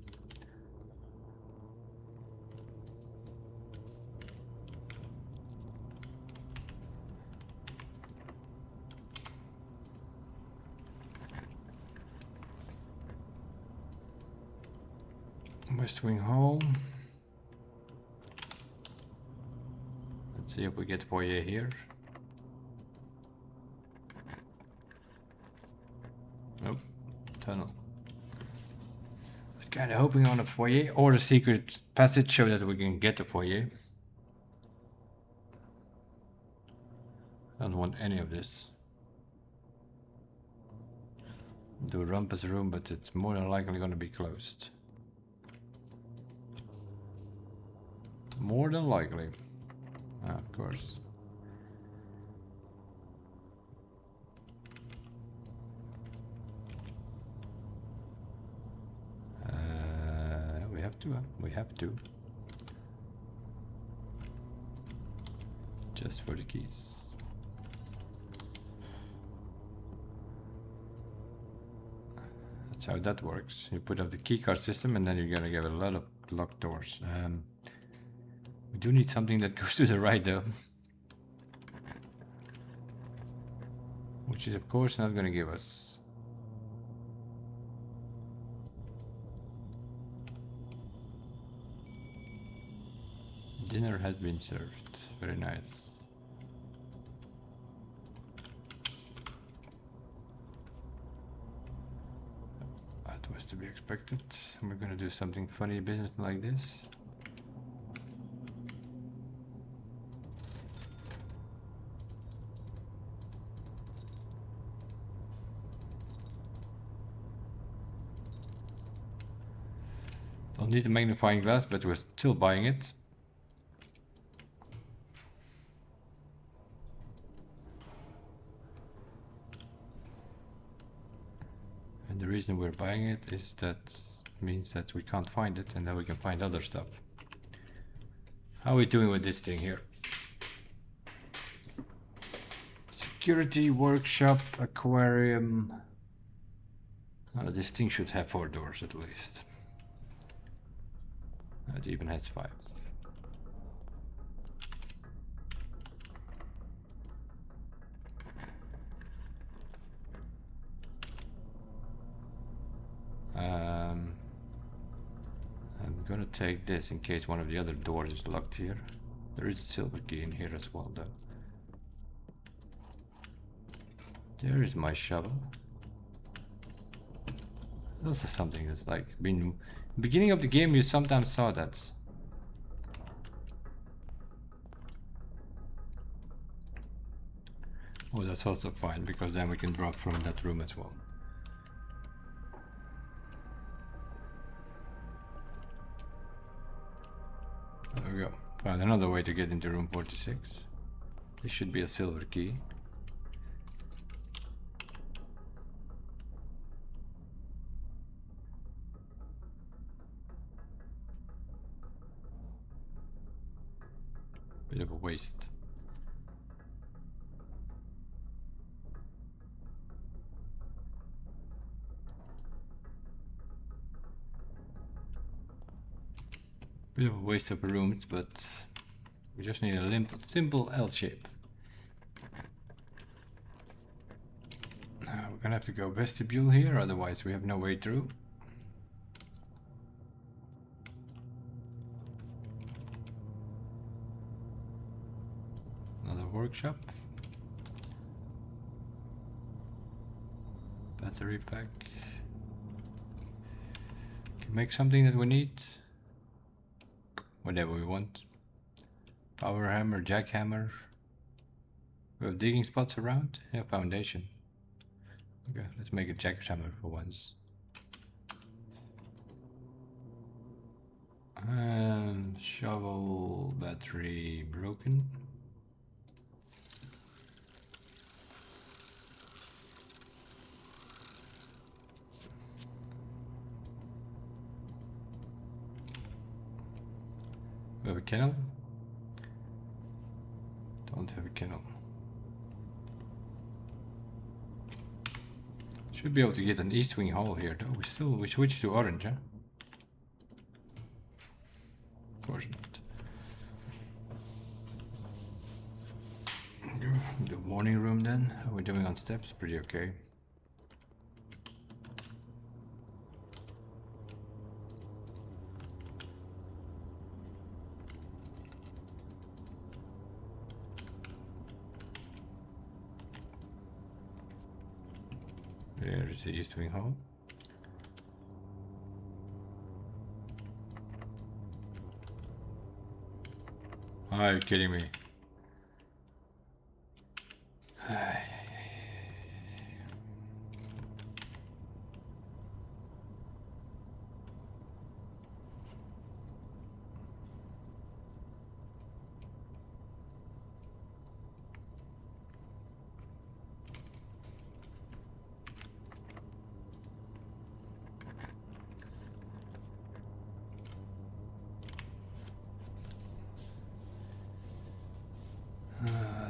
West Wing Hall. Let's see if we get foyer here. Nope, tunnel. I was kind of hoping on a foyer or a secret passage so that we can get a foyer. Don't want any of this. Do a rumpus room, but it's more than likely going to be closed. More than likely. Of course. We have to. We have to. Just for the keys. That's how that works. You put up the keycard system, and then you're gonna get a lot of locked doors. We do need something that goes to the right though. Which is of course not going to give us. Dinner has been served. Very nice. That was the be expected. We're gonna do something funny business like this. Don't need the magnifying glass, but we're still buying it. And the reason we're buying it is that means that we can't find it, and then we can find other stuff. How are we doing with this thing here? Security, workshop, aquarium. Oh, this thing should have 4 doors at least. It even has 5. I'm gonna take this in case one of the other doors is locked here. There is a silver key in here as well, though. There is my shovel. This is something that's like been beginning of the game. You sometimes saw that. Oh, that's also fine because then we can drop from that room as well. There we go. Found another way to get into room 46. This should be a silver key. Bit of a waste. Bit of a waste of rooms, but we just need a simple L shape. Now we're gonna have to go vestibule here, otherwise we have no way through. Another workshop. Battery pack. Can make something that we need. Whatever we want. Power hammer, jackhammer. We have digging spots around. Yeah, foundation. Okay, let's make a jackhammer for once. Shovel, battery broken. We have a kennel. Don't have a kennel. Should be able to get an east wing hole here though. We switched to orange, huh? Of course not. The morning room then. How are we doing on steps? Pretty okay. There's the east wing hole. Are you kidding me?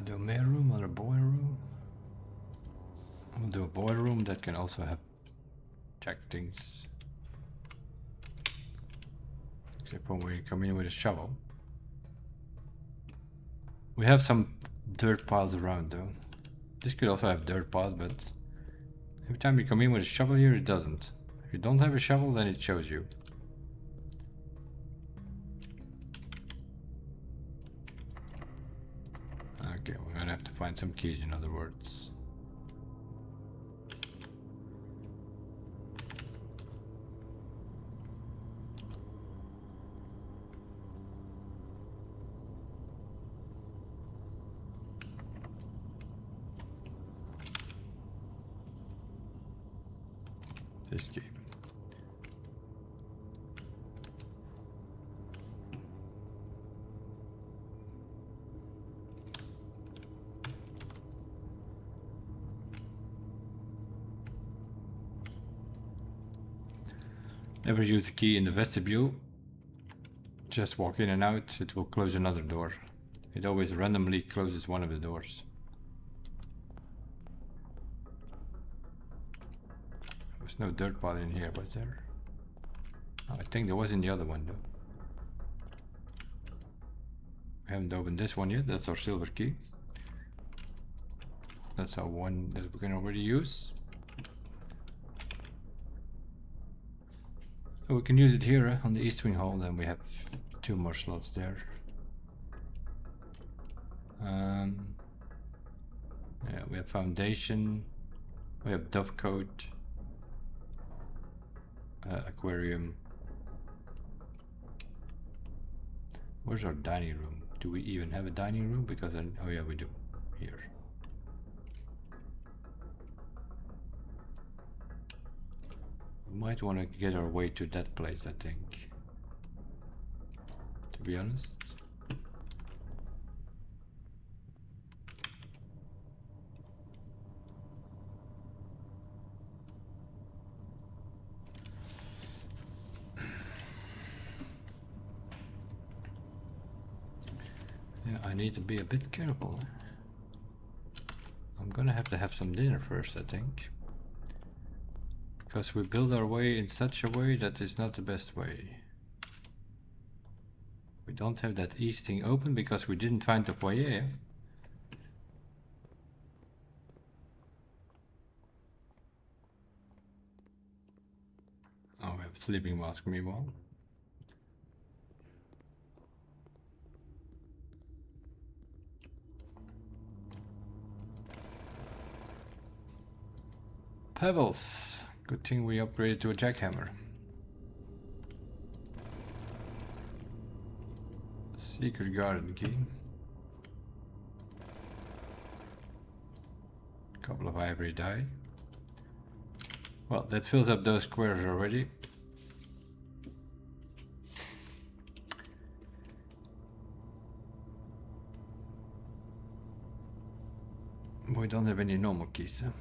Do a mail room or a boiler room? I'll do a boiler room that can also have check things. Except when we come in with a shovel. We have some dirt piles around though. This could also have dirt piles, but every time you come in with a shovel here, it doesn't. If you don't have a shovel, then it shows you. Okay, we're gonna have to find some keys, in other words. this key. Never use the key in the vestibule. Just walk in and out, it will close another door. It always randomly closes one of the doors. There's no dirt pile in here, was there? Oh, I think there was in the other one though. We haven't opened this one yet, that's our silver key. That's our one that we can already use. Oh, we can use it here on the east wing hall, then we have 2 more slots there. Yeah, we have foundation, we have dovecote, aquarium. Where's our dining room? Do we even have a dining room? Because oh yeah, we do. Here. We might want to get our way to that place, I think. To be honest. Yeah, I need to be a bit careful. I'm gonna have to have some dinner first, I think. Because we build our way in such a way that is not the best way. We don't have that east thing open because we didn't find the foyer. Oh, we have sleeping mask meanwhile. Pebbles. Good thing we upgraded to a jackhammer. Secret garden key. Couple of ivory die. Well, that fills up those squares already. We don't have any normal keys, huh?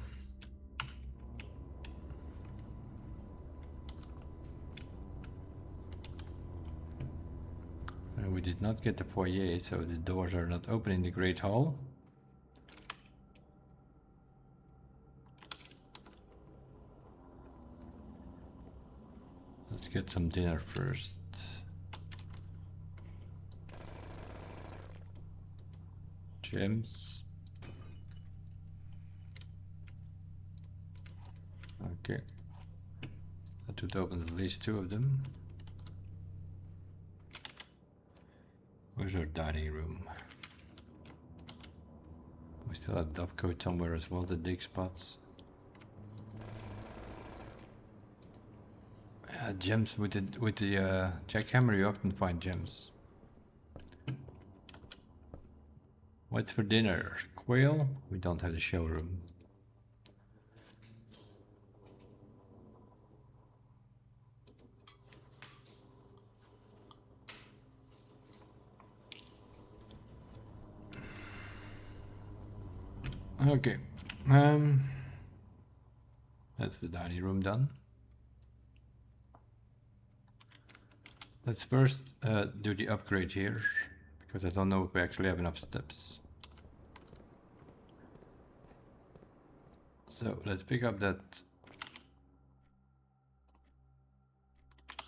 We did not get the foyer, so the doors are not open in the Great Hall. Let's get some dinner first. Gems. Okay. That would open at least 2 of them. Where's our dining room? We still have dovecote somewhere as well, the dig spots. Gems with the jackhammer, you often find gems. What's for dinner? Quail? We don't have the showroom. Okay, that's the dining room done. Let's first do the upgrade here, because I don't know if we actually have enough steps. So let's pick up that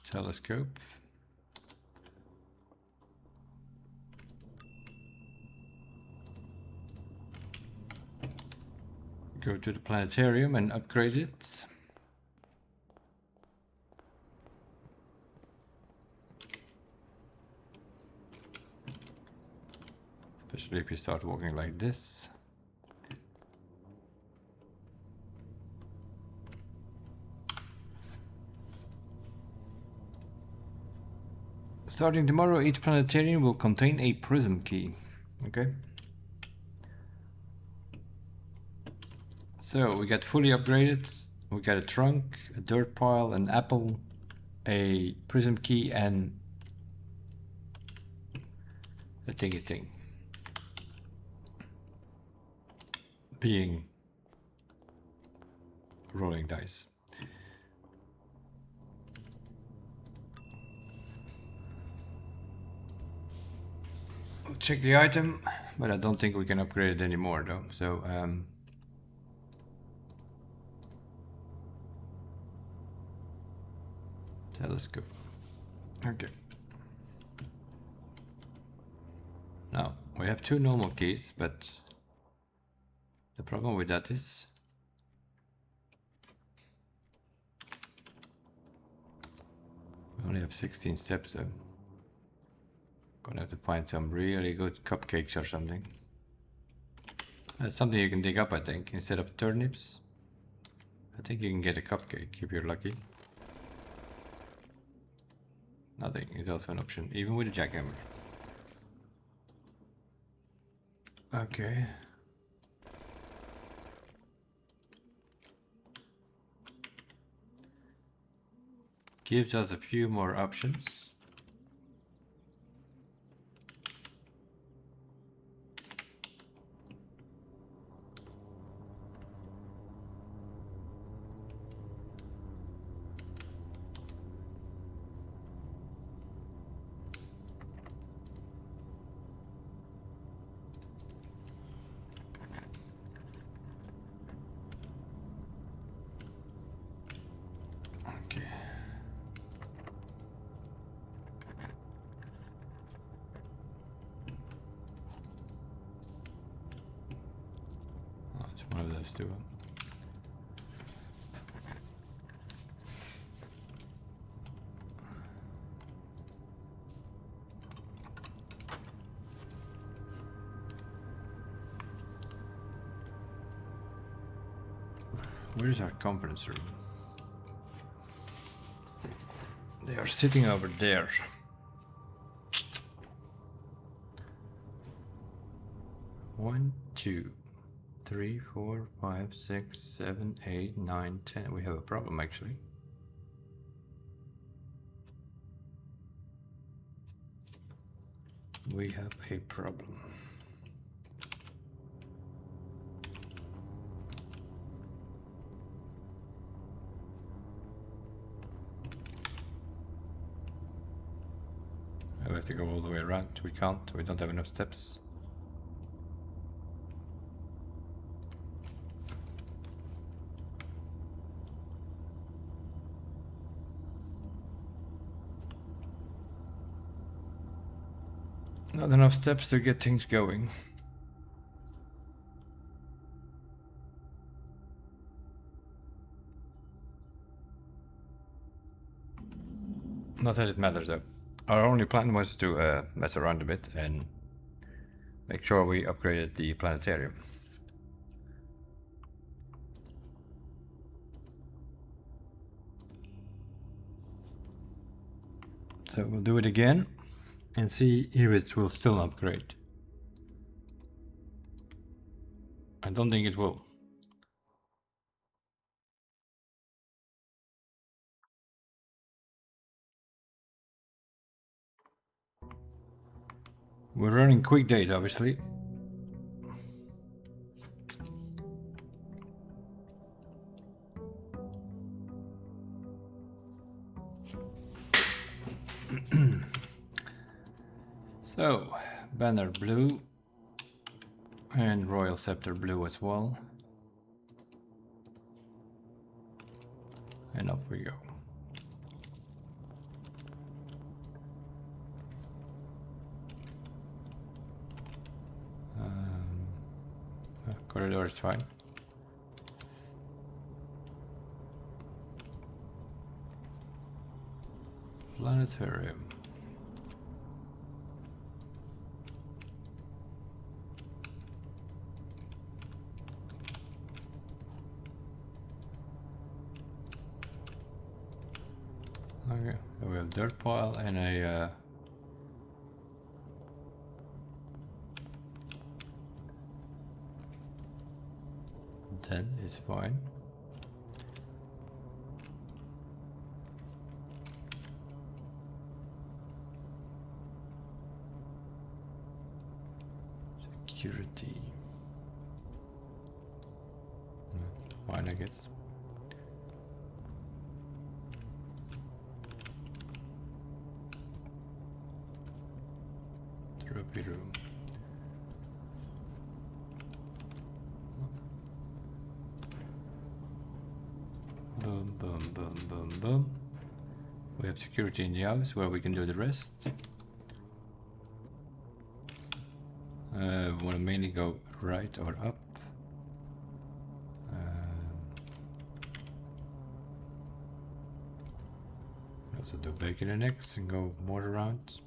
telescope. Go to the planetarium and upgrade it. Especially if you start walking like this. Starting tomorrow, each planetarium will contain a prism key. Okay. So we got fully upgraded. We got a trunk, a dirt pile, an apple, a prism key, and a thingy thing. Being rolling dice. We'll check the item, but I don't think we can upgrade it anymore though. So telescope. Okay. Now we have 2 normal keys, but the problem with that is we only have 16 steps though. Gonna have to find some really good cupcakes or something. That's something you can dig up, I think, instead of turnips. I think you can get a cupcake if you're lucky. Nothing is also an option, even with a jackhammer. Okay. Gives us a few more options. Okay. Oh, it's one of those two. Where is our conference room? They are sitting over there. One, 2, 3, 4, 5, 6, 7, 8, 9, 10. We have a problem actually. We have a problem. We have to go all the way around. We can't. We don't have enough steps. Not enough steps to get things going. Not that it matters though. Our only plan was to mess around a bit and make sure we upgraded the planetarium. So we'll do it again and see if it will still upgrade. I don't think it will. We're running quick days, obviously. So, banner blue and royal scepter blue as well. And up we go. Corridor is fine. Planetarium. Okay, we have dirt pile and a 10 is fine. Security. Fine, I guess. Trophy room. Boom, boom, boom, boom, boom. We have security in the house where we can do the rest. We want to mainly go right or up. Also do bacon and eggs and go more around.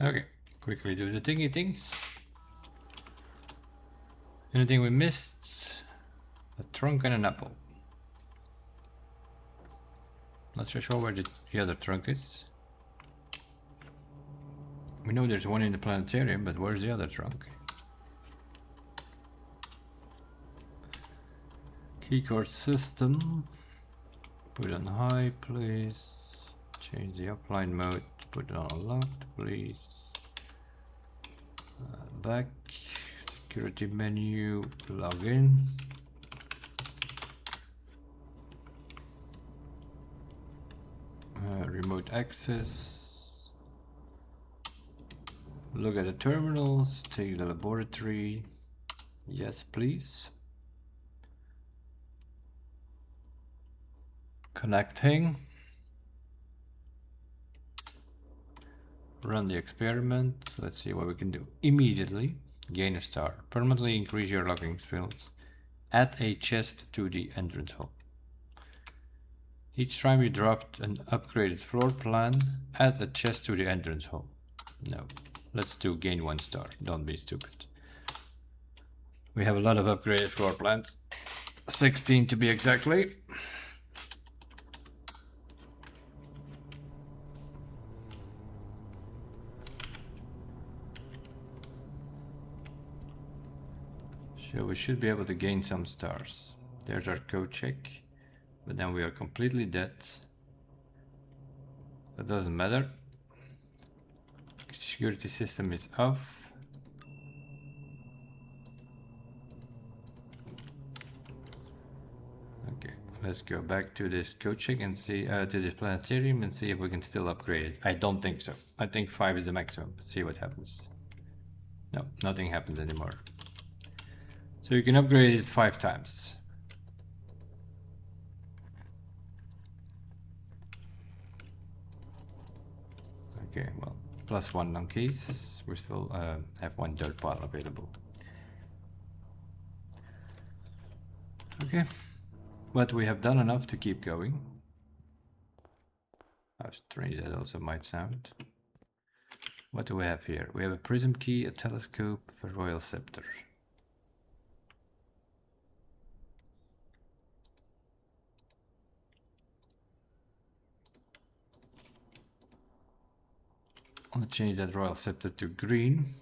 Okay, quickly do the thingy things. Anything we missed? A trunk and an apple. Not so sure where the other trunk is. We know there's one in the planetarium, but where's the other trunk? Keycard system. Put it on high, please. Change the offline mode. Put it on locked, please. Back. Security menu. Log in. Remote access. Look at the terminals. Take the laboratory. Yes, please. Connecting. Run the experiment. Let's see what we can do. Immediately gain a star. Permanently increase your logging skills. Add a chest to the entrance hall. Each time you dropped an upgraded floor plan, add a chest to the entrance hall. No. Let's do gain 1 star. Don't be stupid. We have a lot of upgraded floor plans. 16 to be exactly. So we should be able to gain some stars. There's our code check. But then we are completely dead. That doesn't matter. Security system is off. Okay, let's go back to this code check and see to this planetarium and see if we can still upgrade it. I don't think so. I think 5 is the maximum. See what happens. No, nothing happens anymore. So you can upgrade it 5 times. Okay, well, +1 on keys. We still have 1 dirt pile available. Okay, but we have done enough to keep going. How strange that also might sound. What do we have here? We have a prism key, a telescope, a royal scepter. I'm gonna change that royal scepter to green.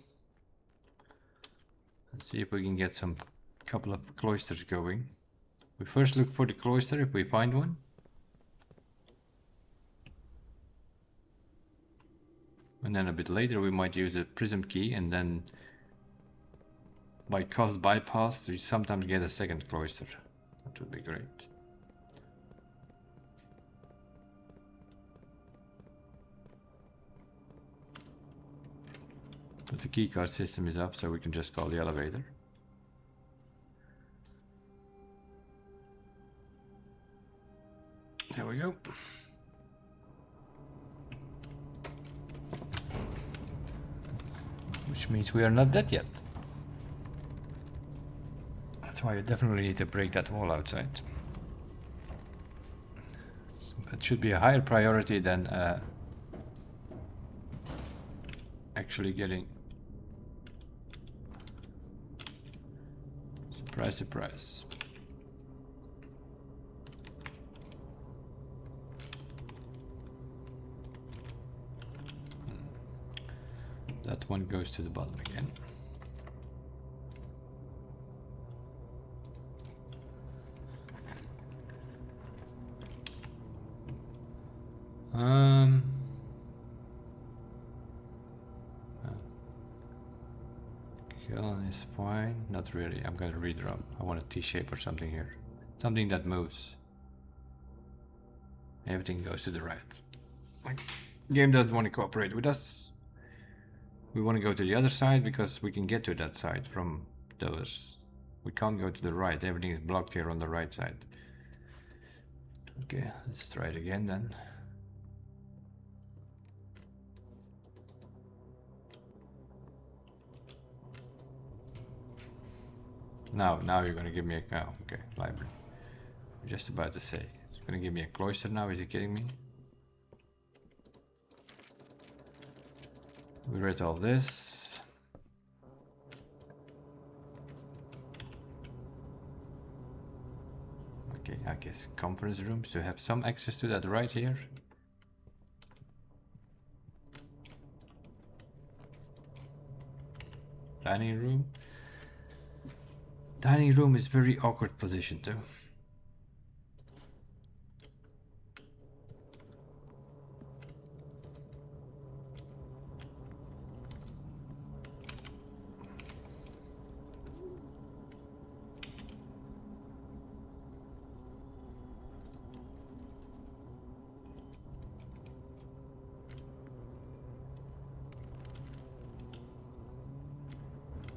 Let's see if we can get some couple of cloisters going. We first look for the cloister if we find one. And then a bit later we might use a prism key, and then by cost bypass we sometimes get a second cloister. That would be great. But the keycard system is up, so we can just call the elevator. There we go. Which means we are not dead yet. That's why you definitely need to break that wall outside. It should be a higher priority than actually getting... Surprise, surprise. That one goes to the bottom again. It's fine. Not really. I'm gonna redrum. I want a T-shape or something here. Something that moves. Everything goes to the right. Like, game doesn't want to cooperate with us. We want to go to the other side because we can get to that side from those. We can't go to the right. Everything is blocked here on the right side. Okay, let's try it again then. Now you're gonna give me a cow. Oh, okay, library. I'm just about to say. It's gonna give me a cloister now, is he kidding me? We read all this. Okay, I guess conference rooms to have some access to that right here. Dining room. Dining room is very awkward position too.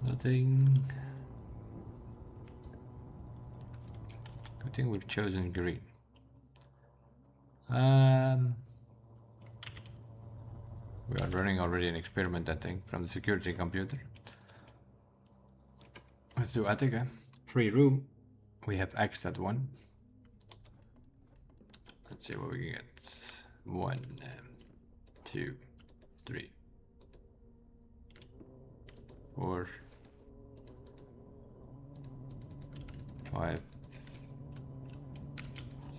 Nothing. Good thing we've chosen green. We are running already an experiment, I think, from the security computer. Let's do Attica. Free room. We have X that one. Let's see what we can get. 1, 2, 3, 4, 5,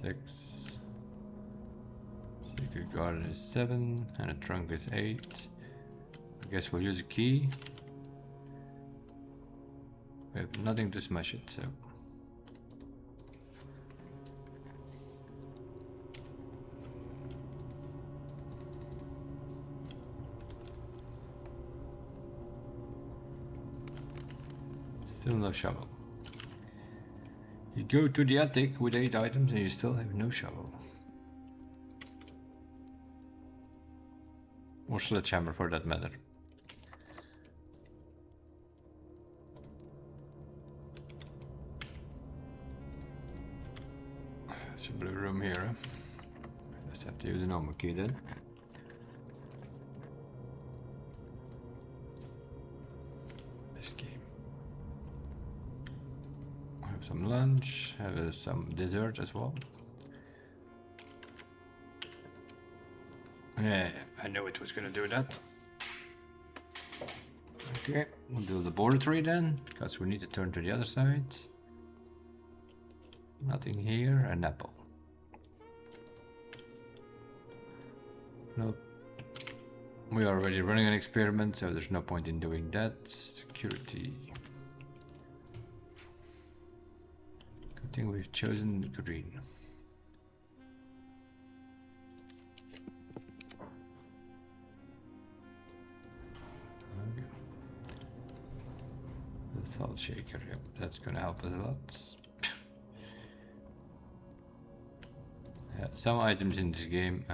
6. Secret garden is 7, and a trunk is 8. I guess we'll use a key. We have nothing to smash it, so. Still no shovel. You go to the attic with 8 items and you still have no shovel. Or sledgehammer for that matter. There's a blue room here. Huh? Let's have to use a normal key then. This game. Have some lunch, have some dessert as well. Yeah, I knew it was gonna do that. Okay, we'll do the laboratory then, because we need to turn to the other side. Nothing here, an apple. Nope. We are already running an experiment, so there's no point in doing that. Security. Good thing we've chosen green. Salt shaker, yep, that's gonna help us a lot. Yeah, some items in this game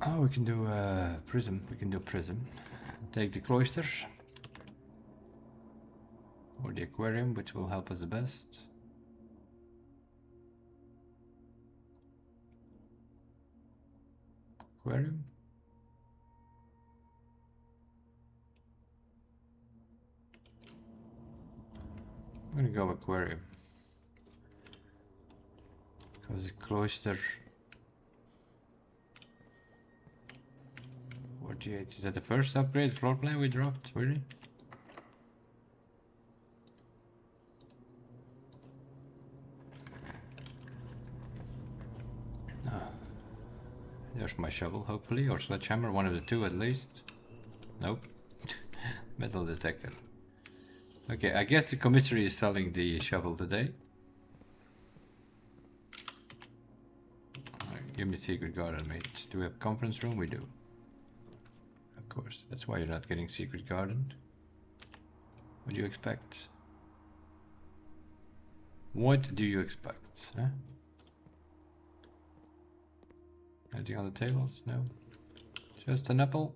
oh, we can do prism. We can do prism. Take the cloister or the aquarium, which will help us the best. Aquarium. I'm gonna go aquarium because the cloister 48. Is that the first upgrade floor plan we dropped? Really? There's my shovel, hopefully, or sledgehammer, one of the two at least. Nope. Metal detector. Okay, I guess the commissary is selling the shovel today. Give me secret garden, mate. Do we have conference room? We do. Of course. That's why you're not getting secret garden. What do you expect? What do you expect? Huh? Anything on the tables? No. Just an apple.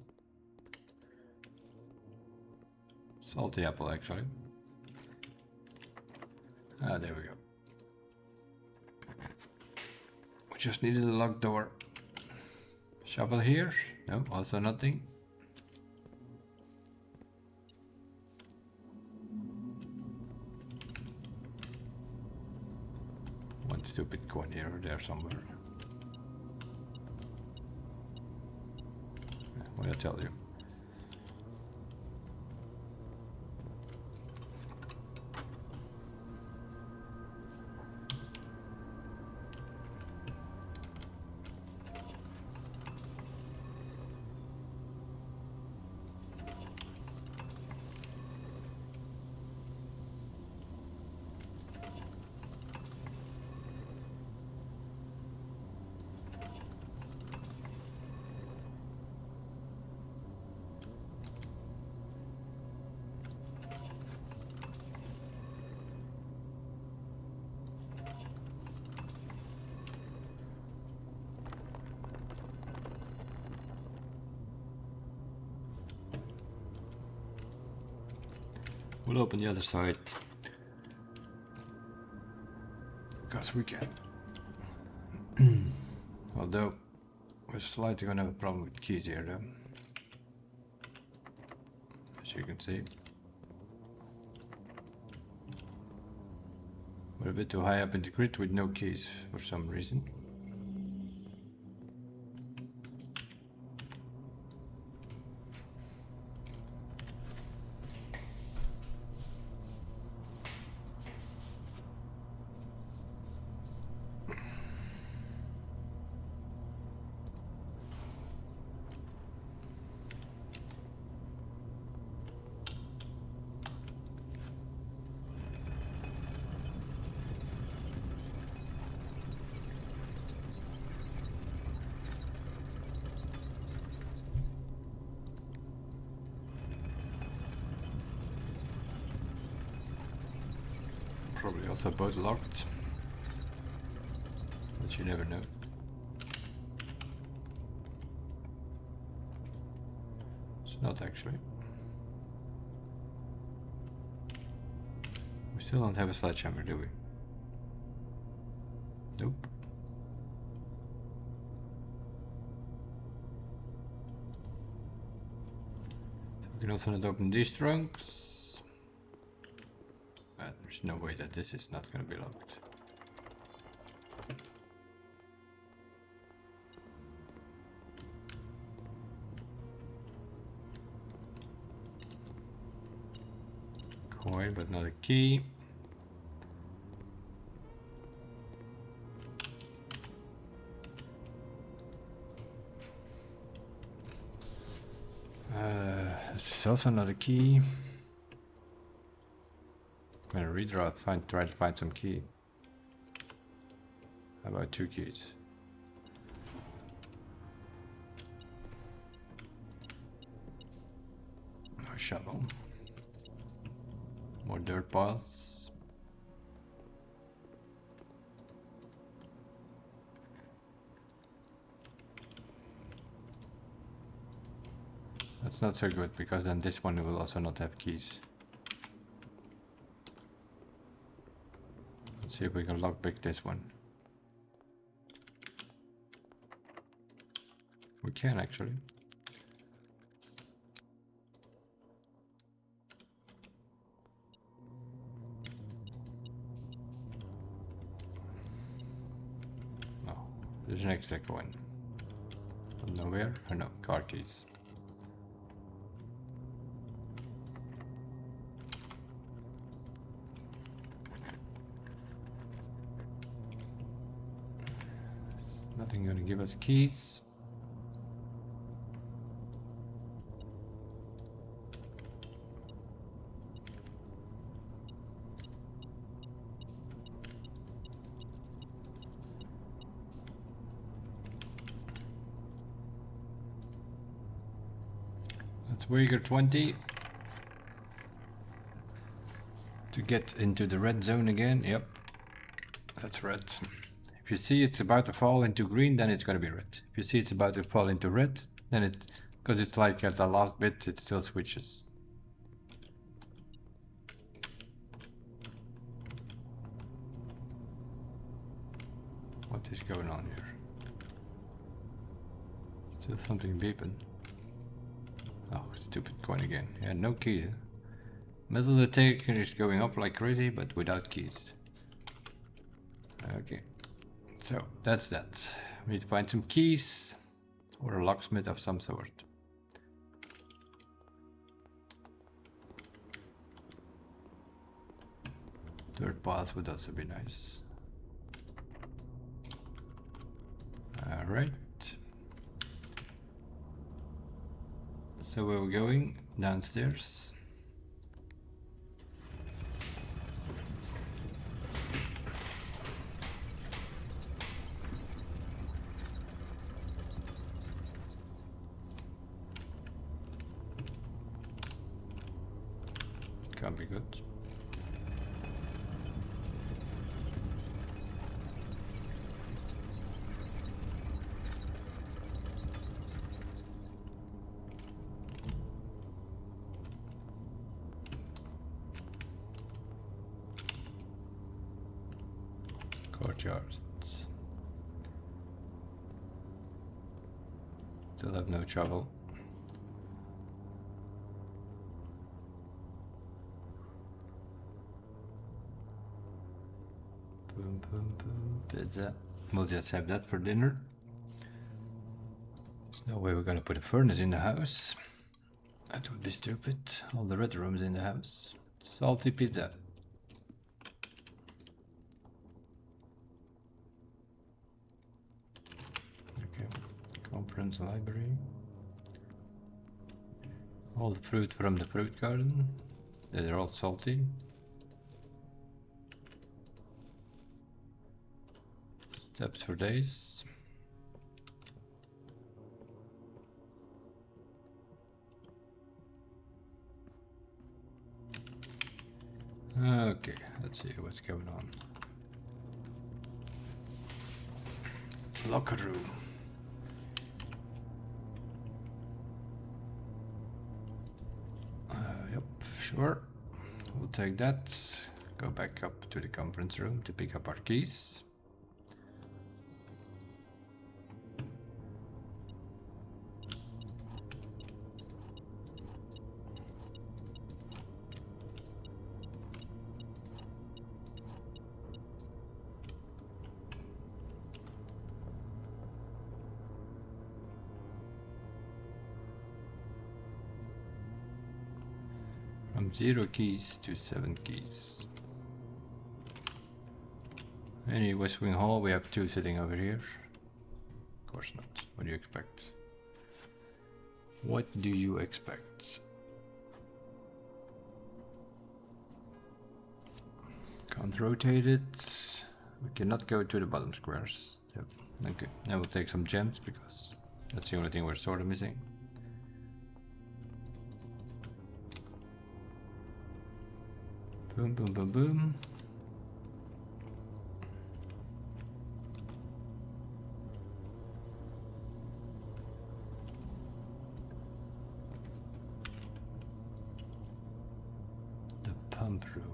Salty apple, actually. Ah, there we go. We just needed a locked door. Shovel here? No, also nothing. One stupid coin here or there somewhere. What did I tell you? We'll open the other side. Because we can. Although, we're slightly gonna have a problem with keys here though. As you can see. We're a bit too high up in the grid with no keys for some reason. Probably also both locked, but you never know. It's not actually. We still don't have a sledgehammer, do we? Nope. So we can also not open these trunks. There's no way that this is not going to be locked. Coin, but not a key. This is also not a key. I'm gonna redraw, try to find some key. How about 2 keys? More shovel. More dirt piles. That's not so good because then this one will also not have keys. Let's see if we can lockpick this one. We can actually. No, there's an extra coin. From nowhere? Or no, car keys. Nothing gonna give us keys. Swigger 20. To get into the red zone again. Yep. That's red. If you see it's about to fall into green, then it's going to be red. If you see it's about to fall into red, then it, because it's like at the last bit, it still switches. What is going on here? Still something beeping. Oh, stupid coin again. Yeah, no keys. Metal detector is going up like crazy, but without keys. Okay. So, that's that. We need to find some keys. Or a locksmith of some sort. Third path would also be nice. Alright. So where are we going? Downstairs. Can't be good. Courtyards. Still have no trouble. Boom, boom, boom. Pizza. We'll just have that for dinner. There's no way we're gonna put a furnace in the house. That would be stupid. All the red rooms in the house. Salty pizza. Okay. Conference library. All the fruit from the fruit garden. They're all salty. Steps for days. Okay, let's see what's going on. Locker room. Yep, sure. We'll take that. Go back up to the conference room to pick up our keys. From 0 keys to 7 keys. Any West Wing Hall, we have 2 sitting over here. Of course not. What do you expect? What do you expect? Can't rotate it. We cannot go to the bottom squares. Yep. Okay. Now we'll take some gems because that's the only thing we're sort of missing. Boom, boom, boom, boom. The pump room.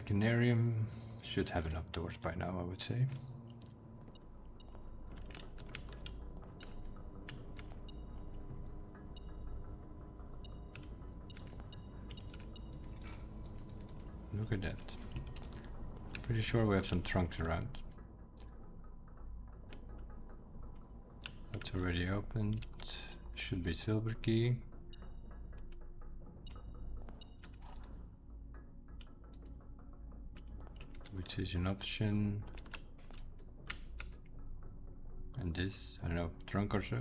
Planetarium should have enough doors by now, I would say. Look at that. Pretty sure we have some trunks around. That's already opened. Should be silver key. Which is an option. And this, I don't know, trunk or so.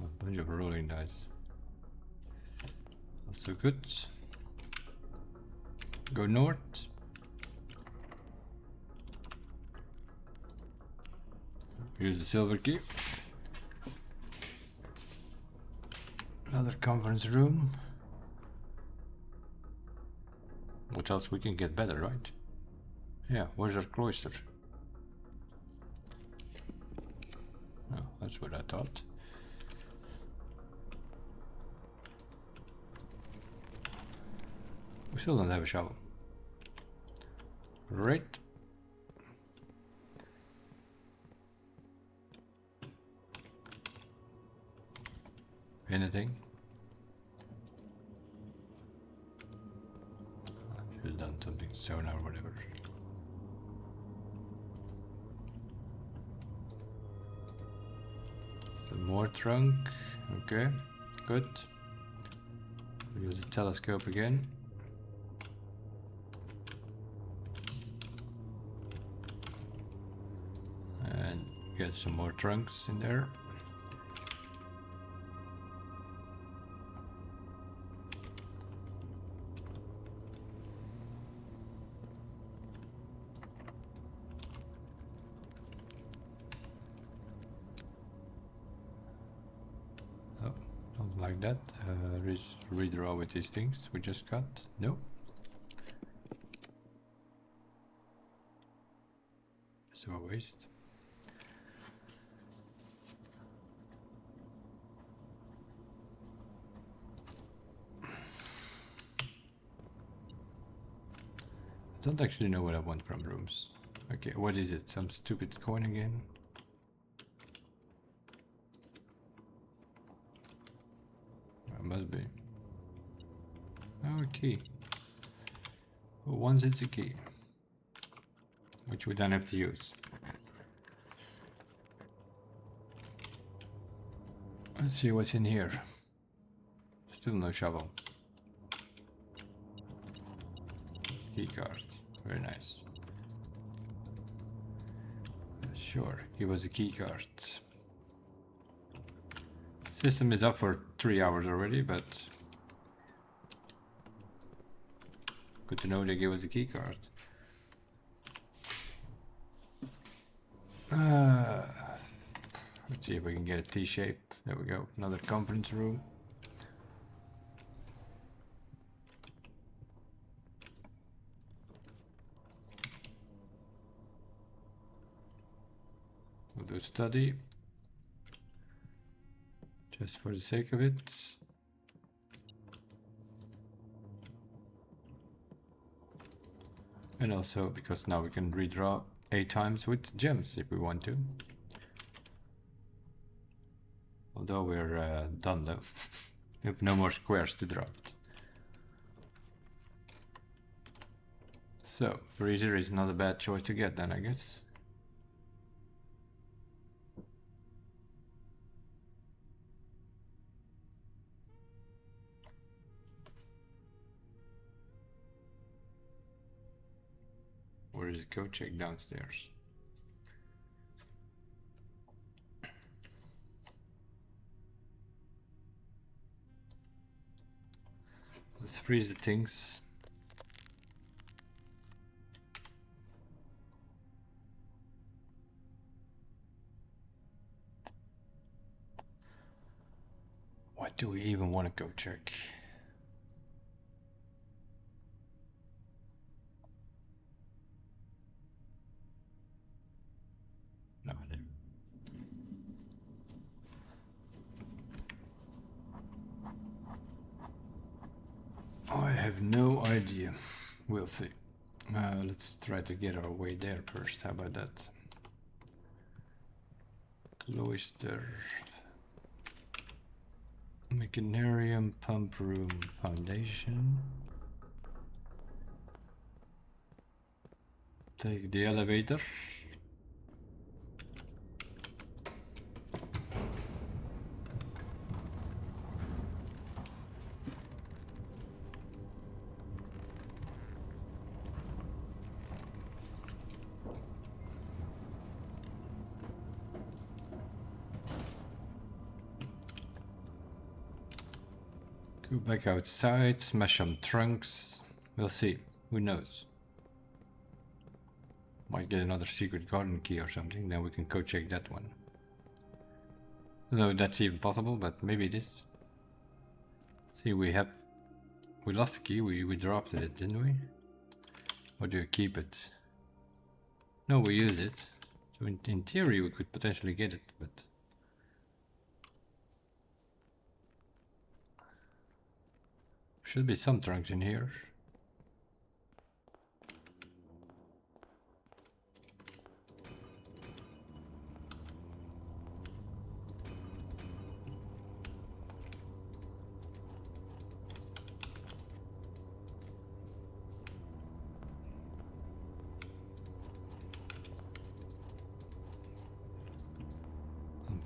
A bunch of rolling dice. Also good. Go north. Here's the silver key. Another conference room. What else we can get better, right? Yeah, where's our cloister? Oh, that's what I thought. We still don't have a shovel. Right. Anything? I should have done something sonar or whatever. Some more trunk. Okay, good. Use the telescope again. And get some more trunks in there. Oh, don't like that. Redraw with these things we just got. No. So a waste. I don't actually know what I want from rooms. Okay, what is it? Some stupid coin again? It must be. Oh, a key. Well, once it's a key, which we don't have to use. Let's see what's in here. Still no shovel. Key card. Very nice. Sure, give us a key card. System is up for 3 hours already, but good to know they give us a key card. Let's see if we can get a T-shape. There we go. Another conference room. We'll do study. Just for the sake of it. And also because now we can redraw 8 times with gems if we want to. Although we're done though. We have no more squares to draw. So, freezer is not a bad choice to get then, I guess. Where is it? Go check downstairs. Let's freeze the things. What do we even want to go check? No idea. I have no idea. We'll see. Let's try to get our way there first. How about that? Cloister. Planetarium, pump room, foundation. Take the elevator. Go back outside, smash some trunks. We'll see. Who knows? Might get another secret garden key or something. Then we can code check that one. No, that's even possible, but maybe it is. See, we lost the key. We dropped it, didn't we? Or do you keep it? No, we use it. So in theory, we could potentially get it, but should be some trunks in here.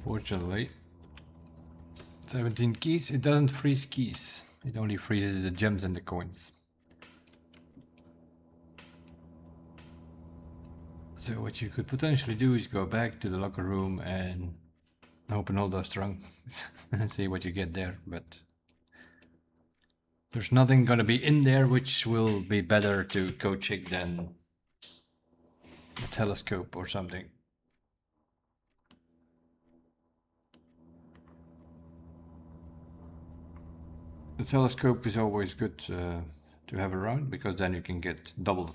Unfortunately, 17 keys. It doesn't freeze keys. It only freezes the gems and the coins. So what you could potentially do is go back to the locker room and open all those trunks and see what you get there. But there's nothing gonna be in there which will be better to code check than the telescope or something. The telescope is always good to have around, because then you can get doubled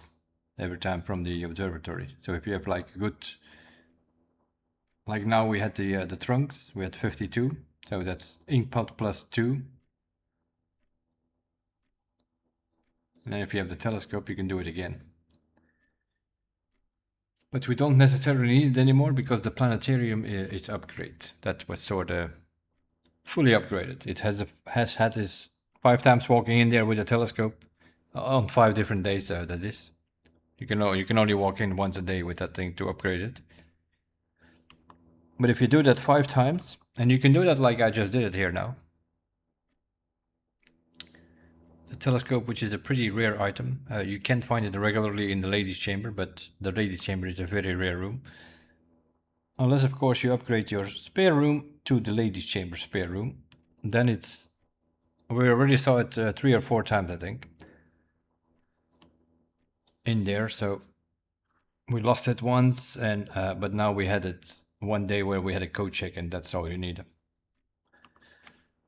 every time from the observatory. So if you have like good, like now we had the trunks, we had 52, so that's inkpot plus 2. And then if you have the telescope, you can do it again. But we don't necessarily need it anymore, because the planetarium is upgraded. That was sort of fully upgraded. It has had this 5 times walking in there with a telescope on 5 different days. That is, you can only walk in once a day with that thing to upgrade it. But if you do that 5 times, and you can do that like I just did it here now. The telescope, which is a pretty rare item, you can't find it regularly in the ladies' chamber, but the ladies' chamber is a very rare room. Unless, of course, you upgrade your spare room to the ladies' chamber spare room. Then it's... We already saw it 3 or 4 times, I think, in there. So we lost it once, and but now we had it one day where we had a code check, and that's all you need.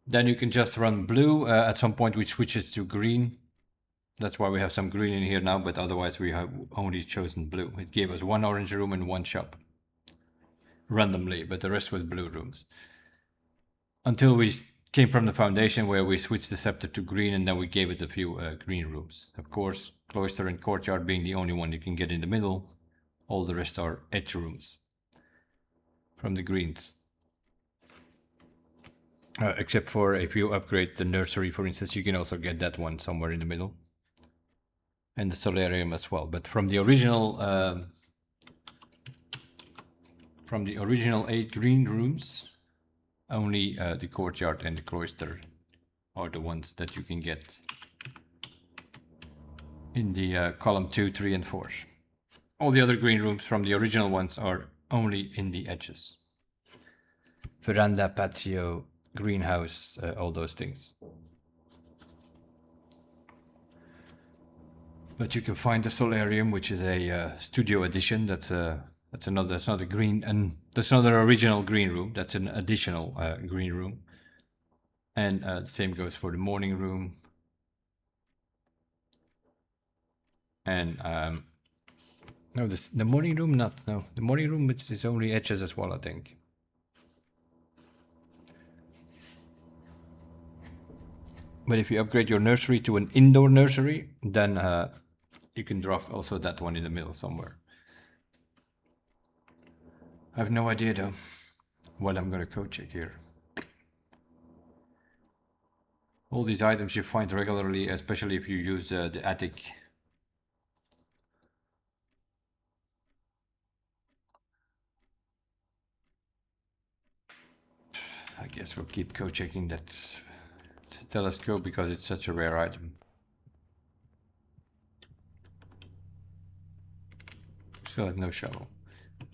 Then you can just run blue. At some point, which switches to green. That's why we have some green in here now, but otherwise we have only chosen blue. It gave us 1 orange room and 1 shop. Randomly, but the rest was blue rooms. Until we came from the foundation, where we switched the scepter to green, and then we gave it a few green rooms. Of course, cloister and courtyard being the only one you can get in the middle. All the rest are edge rooms from the greens. Except for if you upgrade the nursery, for instance, you can also get that one somewhere in the middle. And the solarium as well. But from the original 8 green rooms, only the courtyard and the cloister are the ones that you can get in the column 2, 3, and 4. All the other green rooms from the original ones are only in the edges. Veranda, patio, greenhouse, all those things. But you can find the solarium, which is a studio edition. That's not a green, and that's not an original green room. That's an additional green room. And the same goes for the morning room. And no, the morning room, the morning room, which is only edges as well, I think. But if you upgrade your nursery to an indoor nursery, then you can drop also that one in the middle somewhere. I have no idea though what I'm gonna code check here. All these items you find regularly, especially if you use the attic. I guess we'll keep code checking that telescope because it's such a rare item. Still have no shovel.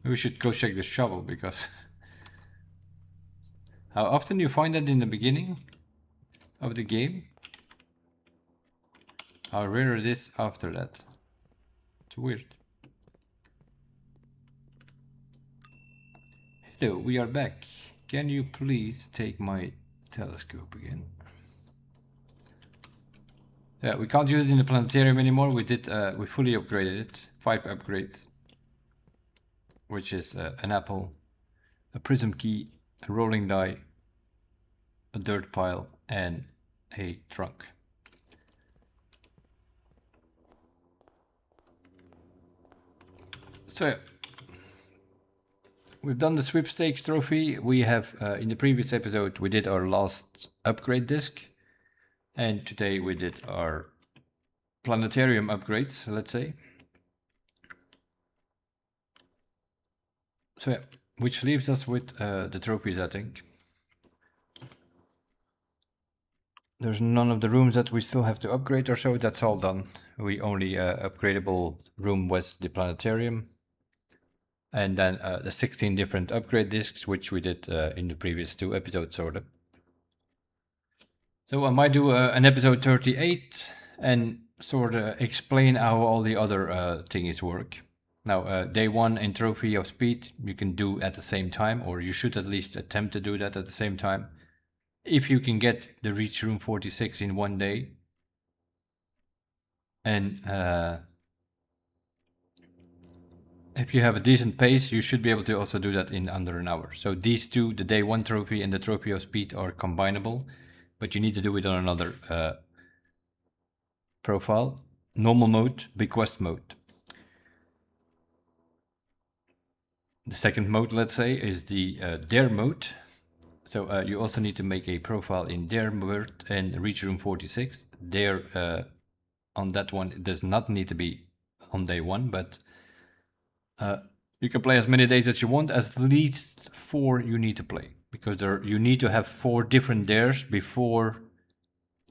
Maybe we should go check the shovel, because how often you find that in the beginning of the game? How rare it is after that. It's weird. Hello, we are back. Can you please take my telescope again? Yeah, we can't use it in the planetarium anymore. We fully upgraded it. 5 upgrades. Which is an apple, a prism key, a rolling die, a dirt pile, and a trunk. So we've done the sweepstakes trophy. We have, in the previous episode, we did our last upgrade disc. And today we did our planetarium upgrades, let's say. So yeah, which leaves us with the trophies, I think. There's none of the rooms that we still have to upgrade or so. That's all done. We only upgradable room was the planetarium. And then the 16 different upgrade discs, which we did in the previous 2 episodes, sort of. So I might do an episode 38 and sort of explain how all the other thingies work. Now, day 1 in Trophy of Speed, you can do at the same time, or you should at least attempt to do that at the same time. If you can get the Reach Room 46 in 1 day. And if you have a decent pace, you should be able to also do that in under an hour. So these two, the day 1 trophy and the Trophy of Speed, are combinable, but you need to do it on another profile. Normal mode, bequest mode. The second mode, let's say, is the Dare mode. So you also need to make a profile in Dare mode and Reach Room 46. Dare on that one, it does not need to be on day 1, but you can play as many days as you want. At least 4 you need to play, because you need to have 4 different dares before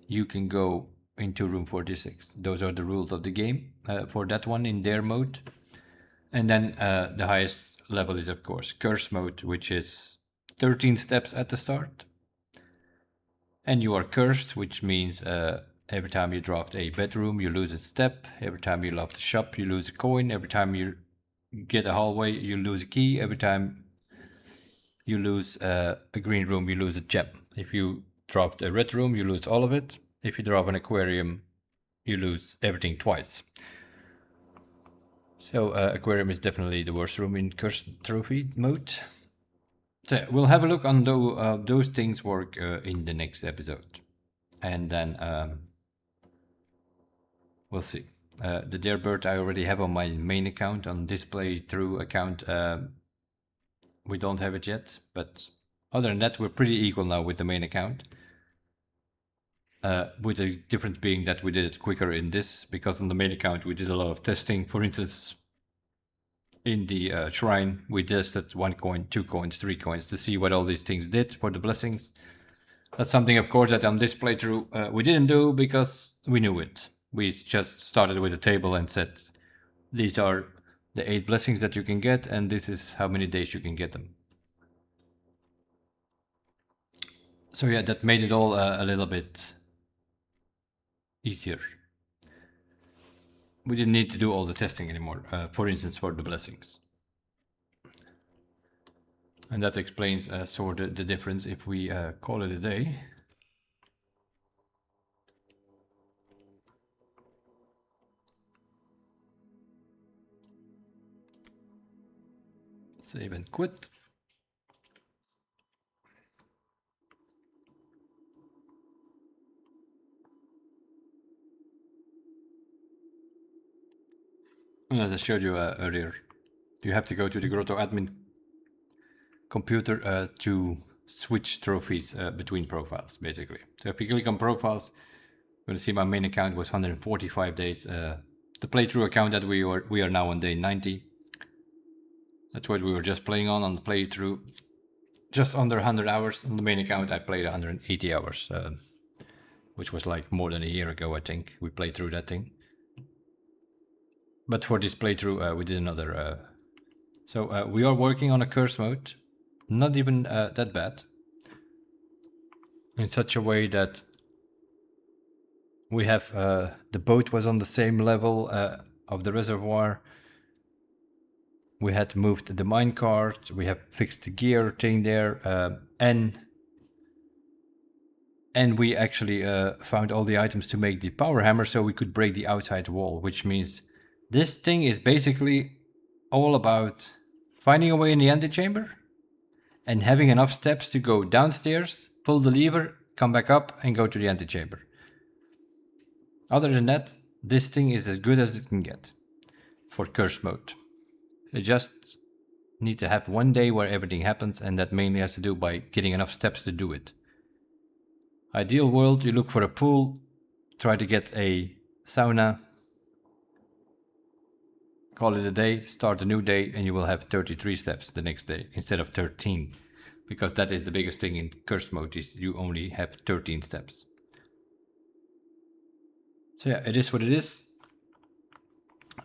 you can go into room 46. Those are the rules of the game for that one in dare mode. And then the highest level is, of course, curse mode, which is 13 steps at the start. And you are cursed, which means every time you dropped a bedroom, you lose a step. Every time you locked a shop, you lose a coin. Every time you get a hallway, you lose a key. Every time you lose a green room, you lose a gem. If you dropped a red room, you lose all of it. If you drop an aquarium, you lose everything twice. So aquarium is definitely the worst room in Curse Trophy mode. So we'll have a look on those things work in the next episode. And then we'll see. The Darebird I already have on my main account. On this playthrough account, we don't have it yet. But other than that, we're pretty equal now with the main account. With the difference being that we did it quicker in this, because on the main account we did a lot of testing. For instance, in the shrine, we tested 1 coin, 2 coins, 3 coins to see what all these things did for the blessings. That's something, of course, that on this playthrough we didn't do because we knew it. We just started with a table and said, these are the 8 blessings that you can get, and this is how many days you can get them. So yeah, that made it all a little bit easier. We didn't need to do all the testing anymore, for instance, for the blessings. And that explains sort of the difference if we call it a day. Save and quit. And as I showed you earlier, you have to go to the Grotto admin computer to switch trophies between profiles, basically. So if you click on profiles, you're going to see my main account was 145 days. The playthrough account that we are now on day 90. That's what we were just playing on the playthrough. Just under 100 hours. On the main account, I played 180 hours, which was like more than a year ago, I think. We played through that thing. But for this playthrough, we did another. So we are working on a curse mode. Not even that bad. In such a way that We have the boat was on the same level of the reservoir. We had moved the minecart. We have fixed the gear thing there, and we actually found all the items to make the power hammer, so we could break the outside wall. Which means this thing is basically all about finding a way in the antechamber and having enough steps to go downstairs, pull the lever, come back up, and go to the antechamber. Other than that, this thing is as good as it can get for curse mode. You just need to have one day where everything happens, and that mainly has to do by getting enough steps to do it. Ideal world, you look for a pool, try to get a sauna, call it a day, start a new day, and you will have 33 steps the next day instead of 13. Because that is the biggest thing in curse mode, is you only have 13 steps. So yeah, it is what it is.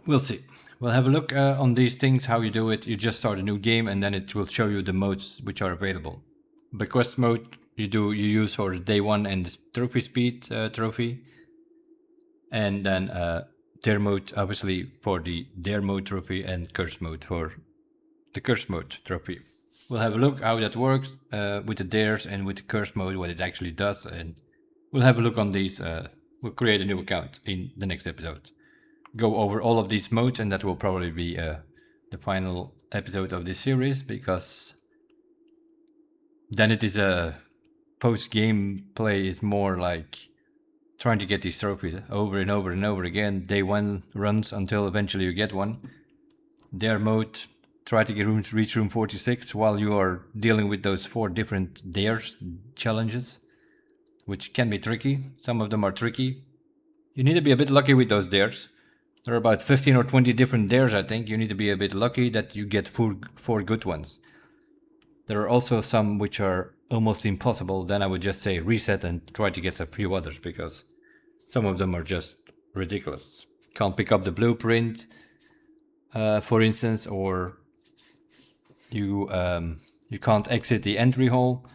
We'll see. We'll have a look on these things, how you do it. You just start a new game and then it will show you the modes which are available. The quest mode you use for day 1 and the trophy speed trophy. And then dare mode obviously for the dare mode trophy, and curse mode for the curse mode trophy. We'll have a look how that works with the dares and with the curse mode, what it actually does, and we'll have a look on these. We'll create a new account in the next episode. Go over all of these modes, and that will probably be the final episode of this series, because then it is a post-game play is more like trying to get these trophies over and over and over again. Day 1 runs until eventually you get one. Dare mode, try to reach room 46 while you are dealing with those 4 different dares challenges, which can be tricky. Some of them are tricky. You need to be a bit lucky with those dares. There are about 15 or 20 different dares, I think. You need to be a bit lucky that you get 4 good ones. There are also some which are almost impossible. Then I would just say reset and try to get a few others, because some of them are just ridiculous. Can't pick up the blueprint, for instance, or you can't exit the entry hall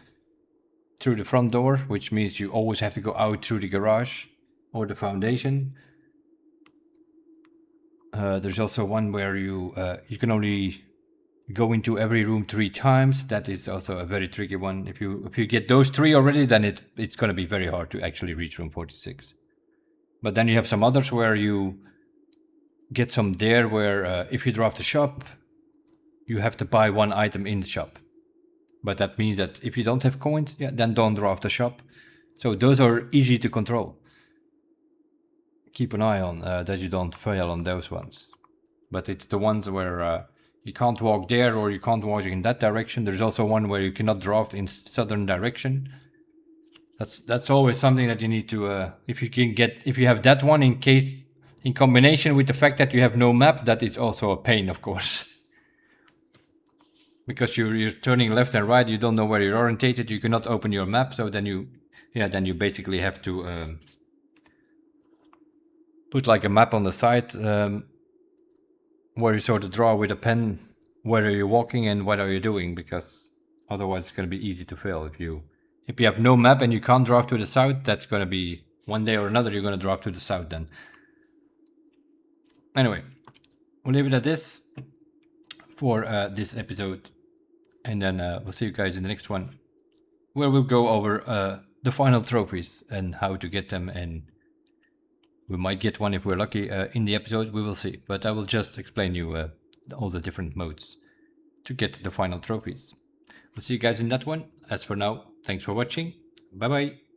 through the front door, which means you always have to go out through the garage or the foundation. There's also one where you can only go into every room 3 times. That is also a very tricky one. If you get those 3 already, then it's going to be very hard to actually reach room 46. But then you have some others where you get some dare where if you drop the shop, you have to buy 1 item in the shop. But that means that if you don't have coins, then don't drop the shop. So those are easy to control. Keep an eye on that you don't fail on those ones. But it's the ones where you can't walk there, or you can't walk in that direction. There's also one where you cannot draft in southern direction. That's always something that you need to if you have that one, in combination with the fact that you have no map, that is also a pain, of course. Because you're turning left and right, you don't know where you're orientated, you cannot open your map, so then you basically have to put like a map on the side where you sort of draw with a pen where are you walking and what are you doing, because otherwise it's going to be easy to fail. If you have no map and you can't draw to the south, that's going to be one day or another you're going to draw to the south then. Anyway, we'll leave it at this for this episode, and then we'll see you guys in the next one, where we'll go over the final trophies and how to get them, and we might get one if we're lucky in the episode. We will see, but I will just explain you all the different modes to get the final trophies. We'll see you guys in that one. As for now, thanks for watching. Bye bye.